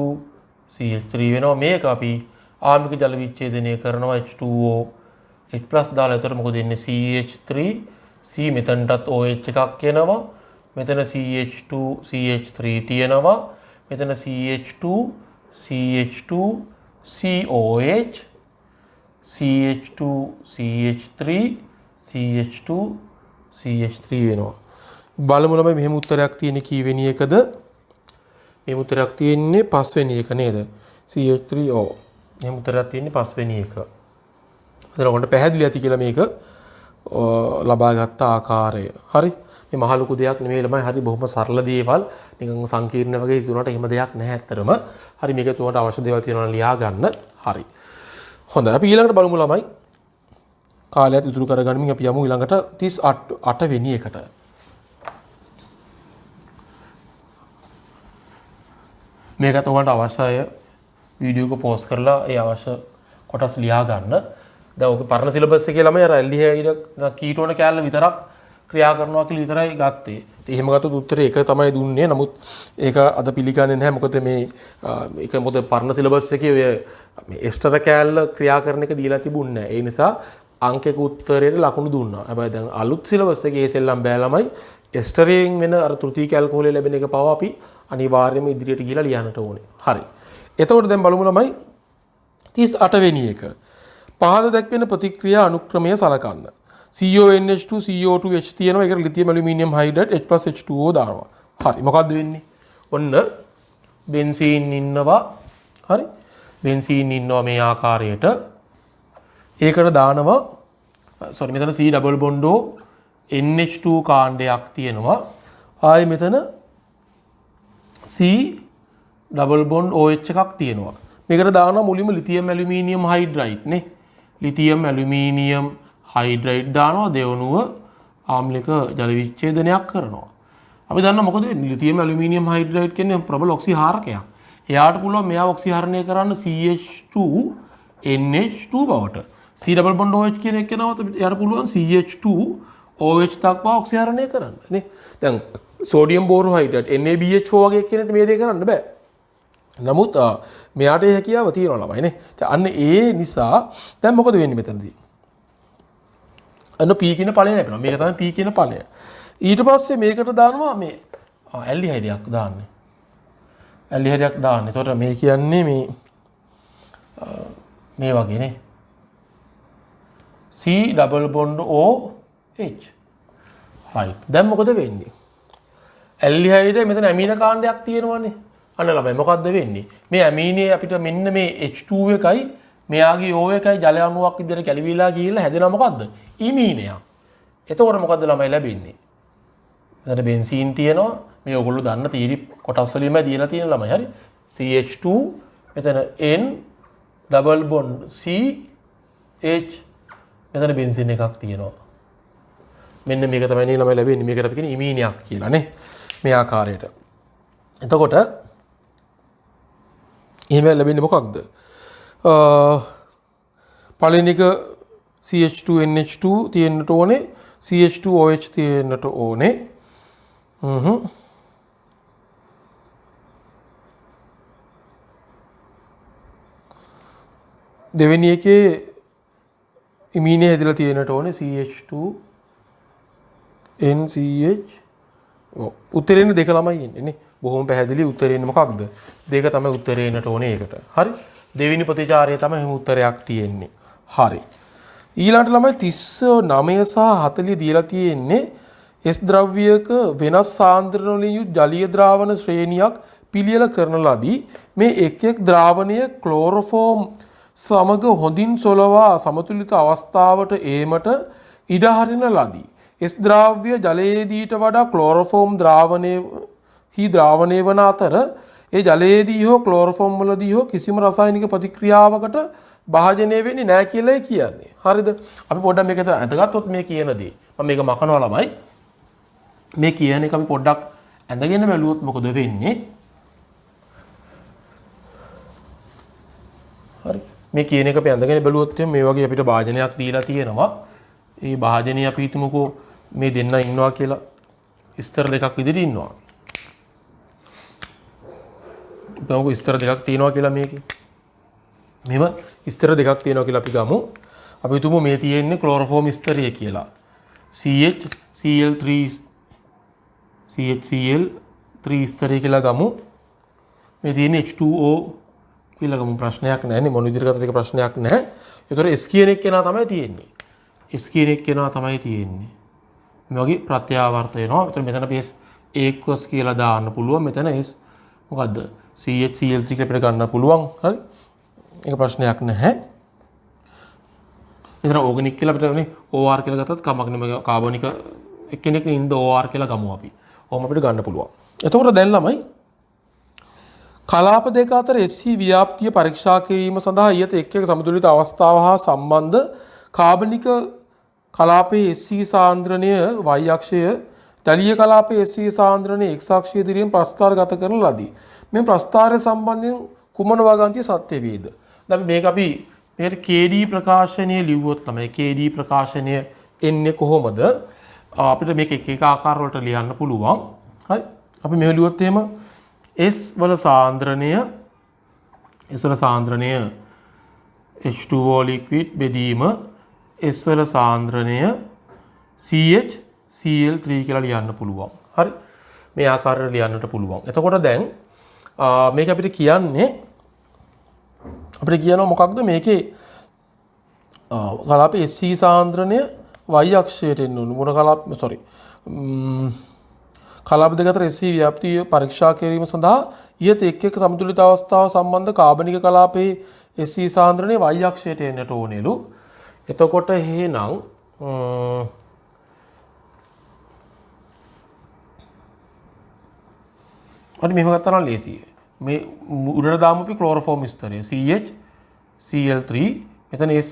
CH3 වෙනවා මේක අපි ආණ්වික ජල විච්ඡේදනය කරනවා H2O H+ දාලා එතකොට මොකද වෙන්නේ CH3 C මෙතනටත් OH එකක් එනවා මෙතන CH2 CH3 තියෙනවා මෙතන CH2 CH2 COH CH2 CH3 CH2 CH3 වෙනවා බලමු ළමයි මෙහෙම උත්තරයක් තියෙන්නේ කීවෙනි එකද මේ උත්තරයක් තියෙන්නේ 5 වෙනි එක නේද CH3O මෙහෙම උත්තරයක් තියෙන්නේ 5 වෙනි එක එතන ඔයාලට පැහැදිලි ඇති කියලා මේක ලබාගත් ආකාරය හරි මේ මහ ලොකු දෙයක් නෙමෙයි ළමයි හරි බොහොම සරල දේවල් නිකන් සංකීර්ණ වගේ හිතුණාට එහෙම දෙයක් නැහැ ඇත්තටම හරි මේක තුනට අවශ්‍ය දේවල් තියෙනවා ලියා ගන්න හරි හොඳයි අපි ඊළඟට බලමු ළමයි කාලයත් ඉතුරු කරගනිමින් අපි යමු ඊළඟට 38 වෙනි එකට මේකත් ඔයාලට අවශ්‍යය වීඩියෝ එක පෝස්ට් කරලා ඒ අවශ්‍ය කොටස් ලියා ගන්න. දැන් ඔක පරණ සිලබස් එකේ ළමයි අර ඇල්ඩිහයිඩ් කීටෝන කැලල විතරක් ක්‍රියා කරනවා කියලා විතරයි ගත්තේ. ඉතින් එහෙම ගත්තොත් උත්තරේ එක තමයි දුන්නේ. නමුත් ඒක අද පිළිගන්නේ නැහැ. මොකද මේ ඒක මොකද පරණ සිලබස් එකේ ඔය මේ එස්ටර කැලල ක්‍රියා කරන එක දීලා තිබුණේ නැහැ. ඒ නිසා අංකයක උත්තරේට ලකුණු දුන්නා. හැබැයි දැන් අලුත් සිලබස් එකේ සෙල්ලම් බෑ ළමයි එස්ටරයෙන් වෙන අර තෘතීය කැල්කුලේ ලැබෙන එක පව අපි අනිවාර්යයෙන්ම ඉදිරියට ගිහලා ලියන්නට ඕනේ. හරි. එතකොට දැන් බලමු ළමයි 38 වෙනි එක. පහළ දැක්වෙන ප්‍රතික්‍රියා අනුක්‍රමය සලකන්න. CONH2 CO2H තියෙනවා. ඒකට ලිතියම් ඇලුමිනියම් හයිඩ්‍රේට් H+H2O දානවා. හරි. මොකද්ද වෙන්නේ? ඔන්න බෙන්සීන් ඉන්නවා. හරි. බෙන්සීන් ඉන්නවා මේ ආකාරයට. ඒකට දානවා මෙතන C ඩබල් බොන්ඩෝ NH2 කාණ්ඩයක් තියෙනවා. ආයේ මෙතන C ඩබල් බොන්ඩ් OH එකක් තියෙනවා. මේකට දානවා මුලින්ම ලිතියම් ඇලුමිනියම් හයිඩ්‍රයිඩ් නේ. ලිතියම් ඇලුමිනියම් හයිඩ්‍රයිඩ් දානවා දෙවනුව ආම්ලික ජල විච්ඡේදනයක් කරනවා. අපි දන්නවා මොකද වෙන්නේ ලිතියම් ඇලුමිනියම් හයිඩ්‍රයිඩ් කියන්නේ ප්‍රබල ඔක්සිහාරකයක්. එයාට පුළුවන් මෙයා ඔක්සිහරණය කරන්න CH2 NH2 බවට. C ඩබල් බොන්ඩ් OH කියන එක නවත එයාට පුළුවන් CH2 OH දක්වා ඔක්සිහරණය කරන්න නේ. දැන් සෝඩියම් බෝරෝහයිඩ්‍රේට් NaBH4 වගේ කෙනෙක්ට මේ දේ කරන්න බෑ. නමුත් මෙයාට ඒ හැකියාව තියෙනවා ළමයි නේ. අන්න ඒ නිසා දැන් මොකද වෙන්නේ මෙතනදී? අන්න P කියන ඵලය ලැබෙනවා. මේක තමයි P කියන ඵලය. ඊට පස්සේ මේකට දානවා මේ ඇල්ඩිහයිඩයක් දාන්නේ. ඇල්ඩිහයිඩයක් දාන්නේ. එතකොට මේ කියන්නේ මේ වගේ නේ. C double bond OH. right. දැන් මොකද වෙන්නේ? ඇල්ඩිහයිඩේ මෙතන ඇමීන කාණ්ඩයක් තියෙනවනේ. අන්න ළමයි මොකද්ද වෙන්නේ? මේ ඇමීනේ අපිට මෙන්න මේ H2 එකයි මෙයාගේ O එකයි ජල අණුවක් විදිහට කැළවිලා ගිහිල්ලා හැදෙනවා මොකද්ද? ඉමීනයක්. එතකොට මොකද්ද ළමයි ලැබෙන්නේ? මෙතන බෙන්සීන් තියෙනවා. මේ ඔයගොල්ලෝ දන්න තීරි කොටස් වලින්ම දීලා තියෙන ළමයි. හරි. CH2 මෙතන N ඩබල් බොන්ඩ් CH මෙතන බෙන්සීන් එකක් තියෙනවා. මෙන්න මේක තමයි නේ ළමයි ලැබෙන්නේ. මේකට අපි කියන්නේ ඉමීනයක් කියලා නේ. මේ ආකාරයට. එතකොට එහෙම ලැබෙන්නේ මොකක්ද? පළවෙනි එක CH2NH2 තියෙන්නට ඕනේ. CH2OH තියෙන්නට ඕනේ. දෙවෙනි එකේ ඉමීනේ හැදලා තියෙන්නට ඕනේ CH2 NCH උත්තරේනේ දෙක ළමයි ඉන්නේ නේ. බොහොම පැහැදිලි උත්තරේනේ මොකක්ද? දෙක තමයි උත්තරේනට ඕනේ ඒකට. හරි. දෙවෙනි ප්‍රතිචාරය තමයි එහෙම උත්තරයක් තියෙන්නේ. හරි. ඊළඟට ළමයි 39 සහ 40 දීලා තියෙන්නේ S ද්‍රව්‍යයක වෙනස් සාන්ද්‍රණ වලින් යුත් ජලීය ද්‍රාවණ ශ්‍රේණියක් පිළියෙල කරන ලදී. මේ එක් ද්‍රාවණය ක්ලෝරෝෆෝම් සමග හොඳින් සොලවා සමතුලිත අවස්ථාවට ඒමට ඉඩ හරින ලදී. S ද්‍රාව්‍ය ජලයේදීට වඩා ක්ලෝරෝෆෝම් ද්‍රාවණය වන අතර ඒ ජලයේදී හෝ ක්ලෝරෝෆෝම් වලදී හෝ කිසිම රසායනික ප්‍රතික්‍රියාවකට භාජනය වෙන්නේ නැහැ කියලායි කියන්නේ. හරිද? අපි පොඩ්ඩක් මේක අඳගත්තොත් මේ කියන දේ. මම මේක මකනවා ළමයි. මේ කියන එක අපි පොඩ්ඩක් ඇඳගෙන බැලුවොත් මොකද වෙන්නේ? හරි. මේ කියන එක අපි අඳගෙන බැලුවොත් මේ වගේ අපිට භාජනයක් දීලා තියෙනවා. ඒ භාජනය අපි හිතමුකෝ මේ දෙන්න ඉන්නවා කියලා. ස්තර දෙකක් විදිහට ඉන්නවා. ගමු ස්තර දෙකක් තියෙනවා කියලා මේකේ. මෙහෙම ස්තර දෙකක් තියෙනවා කියලා අපි ගමු. අපි හිතමු මේ තියෙන්නේ ක්ලෝරෝෆෝම් ස්තරය කියලා. CHCl3 ස්තරය කියලා ගමු. මේ තියෙන්නේ H2O කියලා ගමු. ප්‍රශ්නයක් නැහැ නේ මොන විදිහට ගත්තද ඒක ප්‍රශ්නයක් නැහැ. ඒතර S කියන එක කෙනා තමයි තියෙන්නේ. S කියන එක කෙනා තමයි තියෙන්නේ. මේ වගේ ප්‍රත්‍යාවර්ත වෙනවා. ඒතර මෙතන අපි aqueous කියලා දාන්න පුළුවන්. මෙතන S මොකද්ද? CHCl3 කියලා අපිට ගන්න පුළුවන්. හරි? ඒක ප්‍රශ්නයක් නැහැ. මෙතන ඕගනික් කියලා අපිට නේ OR කියලා ගත්තත් කමක් නෙමෙයි. කාබනික එක්කෙනෙක් ඉන්න OR කියලා ගමු අපි. ඔහොම අපිට ගන්න පුළුවන්. එතකොට දැන් ළමයි කලාප දෙක අතර SE ව්‍යාප්තිය පරීක්ෂා කිරීම සඳහා ඊට එක් එක සමතුලිත අවස්ථාව හා සම්බන්ධ කාබනික කලාපයේ SE සාන්ද්‍රණය y අක්ෂය ජලීය කලාපයේ SE සාන්ද්‍රණය x අක්ෂය දිරියෙන් ප්‍රස්ථාරගත කරන ලදී. මේ ප්‍රස්ථාරය සම්බන්ධයෙන් කුමන වගන්තිය සත්‍ය වේද? දැන් මේක අපි මේකට KD ප්‍රකාශනය ලිව්වොත් තමයි KD ප්‍රකාශනය එන්නේ කොහොමද? අපිට මේක එක එක ආකාර වලට ලියන්න පුළුවන්. හරි? අපි මෙහෙම ලියුවොත් එහෙම S වල සාන්ද්‍රණය H2O liquid බෙදීම S වල සාන්ද්‍රණය CHCl3 කියලා ලියන්න පුළුවන්. හරි? මේ ආකාරයට ලියන්නට පුළුවන්. එතකොට දැන් මේක අපිට කියනවා මොකක්ද මේකේ කලාපයේ SE සාන්ද්‍රණය y අක්ෂයට එන්න ඕන. මොන කලාප දෙක අතර SE ව්‍යාප්තිය පරීක්ෂා කිරීම සඳහා ඊට එක් එක් සමතුලිත අවස්ථාව සම්බන්ධ කාබනික කලාපයේ SE සාන්ද්‍රණය y අක්ෂයට එන්නට ඕනෙලු. එතකොට එහෙනම් අපි මෙහෙම ගත්තා නම් ලේසියි. මේ උඩට දාමු අපි ක්ලෝරෝෆෝම් ස්තරය CHCl3 මෙතන S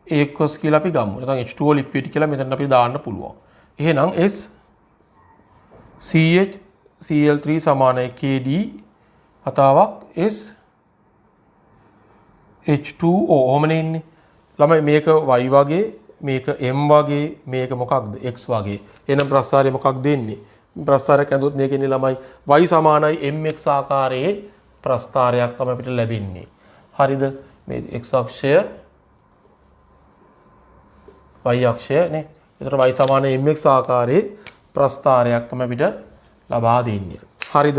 aqueous කියලා අපි ගමු. නැත්නම් H2O liquid කියලා මෙතන අපි දාන්න පුළුවන්. එහෙනම් S CHCl3 සමානයි KD වතාවක් S H2O ඔහමනේ ඉන්නේ. ළමයි මේක y වගේ මේක m වගේ මේක මොකක්ද x වගේ. එහෙනම් ප්‍රස්ථාරය මොකක්ද දෙන්නේ? ප්‍රස්ථාරයක් ඇඳුවොත් මේක ඉන්නේ ළමයි y සමානයි mx ආකාරයේ ප්‍රස්ථාරයක් තමයි අපිට ලැබෙන්නේ. හරිද? මේ x අක්ෂය y අක්ෂය නේ. ඒතර y සමානයි mx ආකාරයේ ප්‍රස්ථාරයක් තමයි අපිට ලබා දෙන්නේ. හරිද?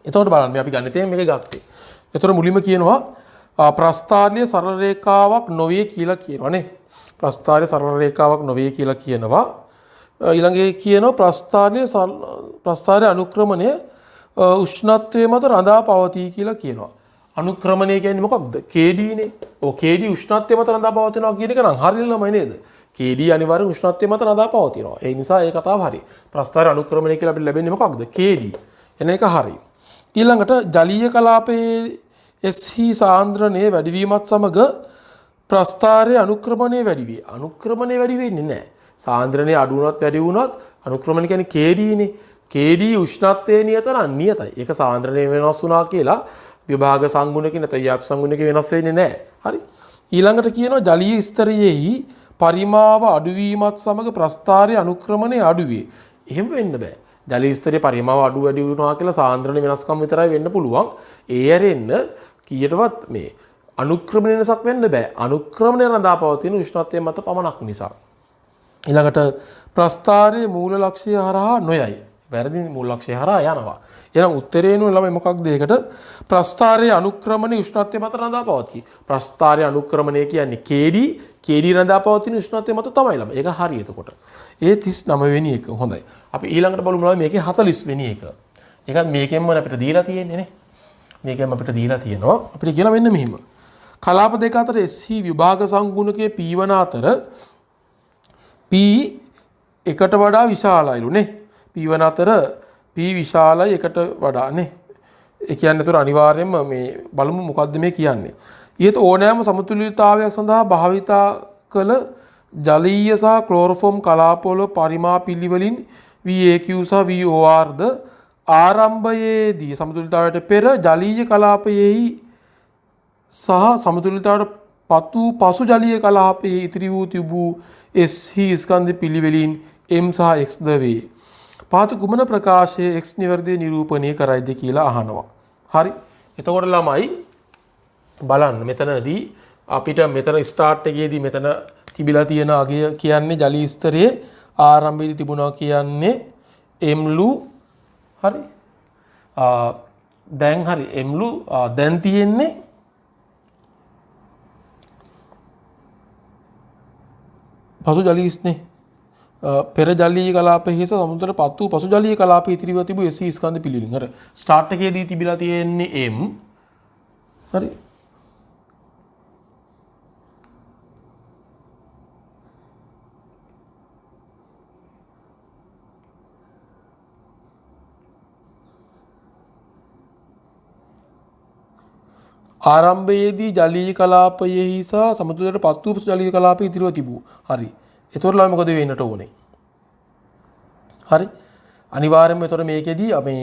එතකොට බලන්න මේ අපි ගන්න තේ මේක ගත්තේ. එතකොට මුලින්ම කියනවා ප්‍රස්ථාරයේ සරල රේඛාවක් නොවේ කියලා කියනවා නේ. ප්‍රස්ථාරයේ සරල රේඛාවක් නොවේ කියලා කියනවා. ඊළඟේ කියනවා ප්‍රස්ථාරයේ අනුක්‍රමණය උෂ්ණත්වයේ මත රඳා පවතී කියලා කියනවා. අනුක්‍රමණය කියන්නේ මොකක්ද? KD නේ. ඔව් KD උෂ්ණත්වයේ මත රඳා පවතිනවා කියන එක නම් හරියලමයි නේද? KD අනිවාර්යෙන් උෂ්ණත්වයේ මත රඳා පවතිනවා. ඒ නිසා ඒ කතාව හරි. ප්‍රස්ථාර අනුක්‍රමණය කියලා අපිට ලැබෙන්නේ මොකක්ද? KD. එන එක හරි. ඊළඟට ජලීය කලාපයේ SE සාන්ද්‍රණය වැඩිවීමත් සමග ප්‍රස්ථාරයේ අනුක්‍රමණය වැඩි වේ. අනුක්‍රමණය වැඩි වෙන්නේ නැහැ. සාන්ද්‍රණය අඩු වුණත් වැඩි වුණත් අනුක්‍රමණය කියන්නේ KD නේ. KD උෂ්ණත්වයේ නියත නම් නියතයි. ඒක සාන්ද්‍රණය වෙනස් වුණා කියලා විභාග සංගුණක නැත්නම් යාප සංගුණක වෙනස් වෙන්නේ නැහැ. හරි. ඊළඟට කියනවා ජලීය ස්තරයේහි පරිමාව අඩුවීමත් සමග ප්‍රස්ථාරයේ අනුක්‍රමණය අඩු වේ. එහෙම වෙන්න බෑ. ජලීය ස්තරයේ පරිමාව අඩු වැඩි වුණා කියලා සාන්ද්‍රණ වෙනස්කම් විතරයි වෙන්න පුළුවන්. ඒ ඇරෙන්න කීයටවත් මේ අනුක්‍රමණය වෙනසක් වෙන්න බෑ. අනුක්‍රමණය රඳා පවතින උෂ්ණත්වය මත පමණක් නිසා. ඊළඟට ප්‍රස්ථාරයේ මූල ලක්ෂ්‍ය හරහා නොයයි. වැරදි මූල ලක්ෂ්‍ය හරහා යනවා. එහෙනම් උත්තරේනු ළමයි මොකක්ද ඒකට? ප්‍රස්ථාරයේ අනුක්‍රමණය උෂ්ණත්වය මත රඳා පවතී. ප්‍රස්ථාරයේ අනුක්‍රමණය කියන්නේ KD රඳා පවතින උෂ්ණත්වය මත තමයි ළමයි. ඒක හරි එතකොට. ඒ 39 වෙනි එක. හොඳයි. අපි ඊළඟට බලමු ළමයි මේකේ 40 වෙනි එක. ඒකත් මේකෙන්ම අපිට දීලා තියෙන්නේ නේ. මේකෙන් අපිට දීලා තියෙනවා. අපිට කියලා මෙන්න මෙහිම. කලාප දෙක අතර SE විභාග සංගුණකයේ P වන අතර P එකට වඩා විශාලයිලු නේ. P වන අතර P විශාලයි එකට වඩා නේ. ඒ කියන්නේ ඒතර අනිවාර්යයෙන්ම මේ බලමු මොකද්ද මේ කියන්නේ. ඊට ඕනෑම සමතුලිතතාවයක් සඳහා භාවිතා කළ ජලීය සහ ක්ලෝරෝෆෝම් කලාපවල පරිමා පිළිවෙලින් VAQ සහ VOR ද ආරම්භයේදී සමතුලිතතාවයට පෙර ජලීය කලාපයේහි සහ සමතුලිතතාවට පත් වූ පසු ජලීය කලාපයේ ඉතිරි වූ තිබූ එස්හි ස්කන්ධ පිළිවෙලින් m සහ x ද වේ. පහත කුමන ප්‍රකාශයේ x නිවැරදිව නිරූපණය කරයිද කියලා අහනවා. හරි. එතකොට ළමයි බලන්න මෙතනදී අපිට මෙතන ස්ටාර්ට් එකේදී මෙතන තිබිලා තියෙන අගය කියන්නේ ජලීය ස්තරයේ ආරම්භයේදී තිබුණා කියන්නේ mලු හරි. දැන් හරි mලු දැන් තියෙන්නේ පසු ජලීයස්නේ පෙර ජලීය කලාපයේ හිස සමුද්‍රයට පත් වූ පසු ජලීය කලාපයේ ඉතිරිව තිබූ එසී ස්කන්ධ පිළිලින්. හරි. ස්ටාර්ට් එකේදී තිබිලා තියෙන්නේ m. හරි. ආරම්භයේදී ජලීය කලාපයෙහි සහ සමුද්‍රයට පත් වූ ජලීය කලාපයේ ඉතිරිව තිබූ. හරි. එතකොට ළමයි මොකද වෙන්නට ඕනේ? හරි. අනිවාර්යයෙන්ම එතකොට මේකෙදී අපි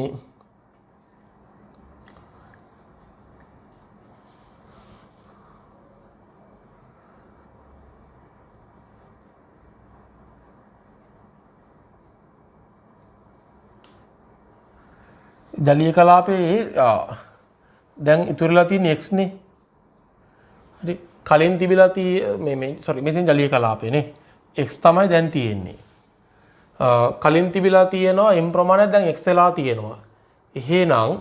ජලීය කලාපයේ දැන් ඉතුරුලා තියෙන x නේ. හරි. කලින් තිබිලා මේ සෝරි මෙතෙන් ජලීය කලාපේ නේ. x තමයි දැන් තියෙන්නේ. කලින් තිබිලා තියෙනවා m ප්‍රමාණයක් දැන් x වෙලා තියෙනවා. එහෙනම්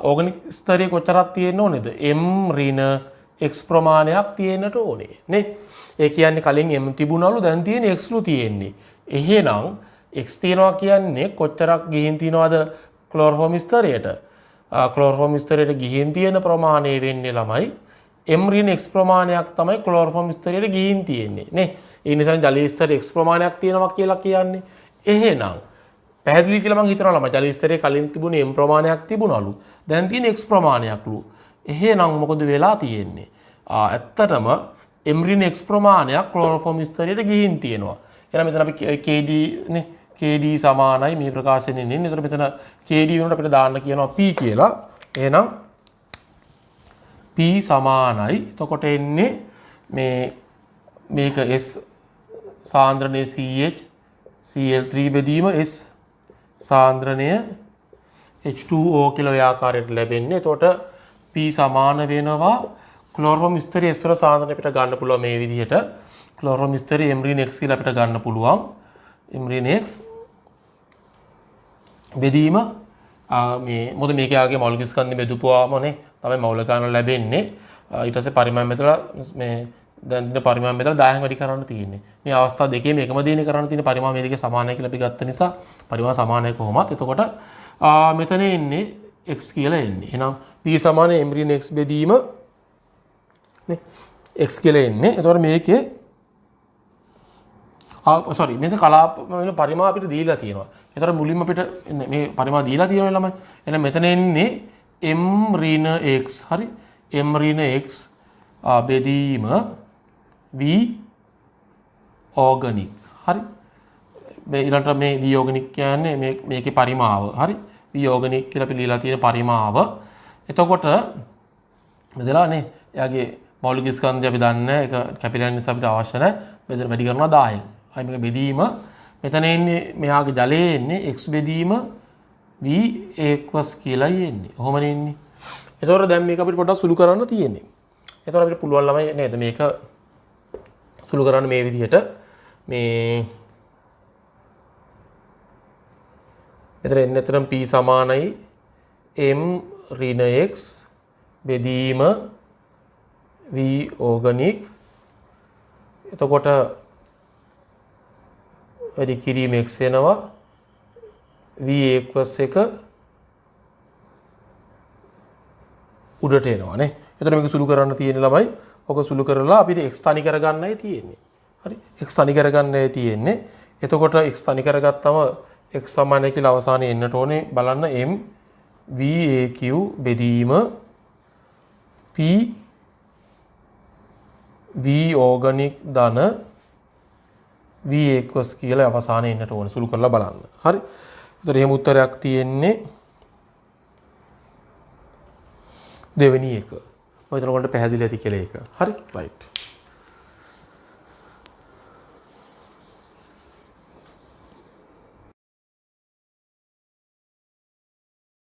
ඕගනික් ස්තරයේ කොච්චරක් තියෙන්න ඕනේද? m ඍණ x ප්‍රමාණයක් තියෙන්නට ඕනේ නේ. ඒ කියන්නේ කලින් m තිබුණලු දැන් තියෙන x ලු තියෙන්නේ. එහෙනම් x තියනවා කියන්නේ කොච්චරක් ගිහින් තියනවද ක්ලෝරෝෆෝම් ස්තරයට? ක්ලෝරෝෆෝම් ස්තරයට ගිහින් තියෙන ප්‍රමාණය වෙන්නේ ළමයි m ඍණ x ප්‍රමාණයක් තමයි ක්ලෝරෝෆෝම් ස්තරයට ගිහින් තියෙන්නේ නේ. ඒ නිසා ජලීය ස්තරයේ x ප්‍රමාණයක් තියෙනවා කියලා කියන්නේ. එහෙනම් පැහැදිලි කියලා මම හිතනවා ළමයි ජලීය ස්තරයේ කලින් තිබුණේ m ප්‍රමාණයක් තිබුණලු. දැන් තියෙන x ප්‍රමාණයක්ලු. එහෙනම් මොකද වෙලා තියෙන්නේ? ඇත්තටම m ඍණ x ප්‍රමාණයක් ක්ලෝරෝෆෝම් ස්තරයට ගිහින් තියෙනවා. එහෙනම් මෙතන අපි kd නේ kd සමානයි මේ ප්‍රකාශනයේ ඉන්නේ. ඒතර මෙතන kd වෙනකොට අපිට දාන්න කියනවා p කියලා. එහෙනම් p සමානයි. එතකොට එන්නේ මේක s සාන්ද්‍රණය ch Cl3 බෙදීම s සාන්ද්‍රණය H2O කියලා ඔය ආකාරයට ලැබෙන්නේ. එතකොට p සමාන වෙනවා ක්ලෝරෝෆෝම් ස්තරයේ s වල සාන්ද්‍රණය අපිට ගන්න පුළුවන් මේ විදිහට. ක්ලෝරෝෆෝම් ස්තරයේ m ඍණ x කියලා අපිට ගන්න පුළුවන්. m ඍණ x බෙදීම මේ මොකද මේක යාගේ මෞලික ස්කන්ධ බෙදුවාමනේ තමයි මෞලිකාන ලැබෙන්නේ. ඊට පස්සේ පරිමාණ මෙතන මේ දැන් දින පරිමාණ මෙතන 10න් වැඩි කරන්න තියෙන්නේ. මේ අවස්ථා දෙකේම එකම දේනේ කරන්න තියෙන පරිමාණ මේ දෙකේ සමානයි කියලා අපි ගත්ත නිසා පරිමාණ සමානයි කොහොමත්. එතකොට මෙතන එන්නේ x කියලා එන්නේ. එහෙනම් p සමාන m ඍණ x බෙදීම නේ x කියලා එන්නේ. එතකොට මේකේ සෝරි මෙතන කලාප වෙන පරිමාණ අපිට දීලා තියෙනවා. ඒතර මුලින්ම අපිට මේ පරිමාණ දීලා තියෙනවා ළමයි. එහෙනම් මෙතන එන්නේ m ඍණ x හරි. m ඍණ x බෙදීම v ඕගනික් හරි. ඊළඟට මේ v ඕගනික් කියන්නේ මේකේ පරිමාව හරි. v ඕගනික් කියලා අපි ලියලා තියෙන පරිමාව. එතකොට මෙදලා නේ එයාගේ මෞලික ස්කන්ධය අපි දන්නේ ඒක කැපිටල් නිසා අපිට අවශ්‍ය නැහැ. බෙදලා වැඩි කරනවා 10න්. අයි මේක බෙදීම මෙතන එන්නේ මෙයාගේ ජලයේ එන්නේ x බෙදීම v a+ කියලායි එන්නේ. ඔහොමනේ එන්නේ. එතකොට දැන් මේක අපිට පොඩ්ඩක් සුළු කරන්න තියෙන්නේ. එතකොට අපිට පුළුවන් ළමයි නේද මේක සුළු කරන්න මේ විදිහට මේ මෙතන එන්නේ අතරම් p සමානයි m ඍණ x බෙදීම v ඕගනික්. එතකොට වැඩි කිරීම x වෙනවා v a+1 උඩට එනවා නේ. එතන මේක සුළු කරන්න තියෙන ළමයි. ඔක සුළු කරලා අපිට x තනි කරගන්නයි තියෙන්නේ. හරි. x තනි කරගන්නයි තියෙන්නේ. එතකොට x තනි කරගත්තම x සමානයි කියලා අවසානයේ එන්නට ඕනේ. බලන්න m VAQ බෙදීම P V ඕගනික් ධන V කියලා අවසානයේ එන්නට ඕනේ. සුළු කරලා බලන්න. හරි. ඒතර එහෙම උත්තරයක් තියෙන්නේ දෙවෙනි එක. මම හිතනවා ඔයගොල්ලන්ට පැහැදිලි ඇති කියලා ඒක. හරි රයිට්.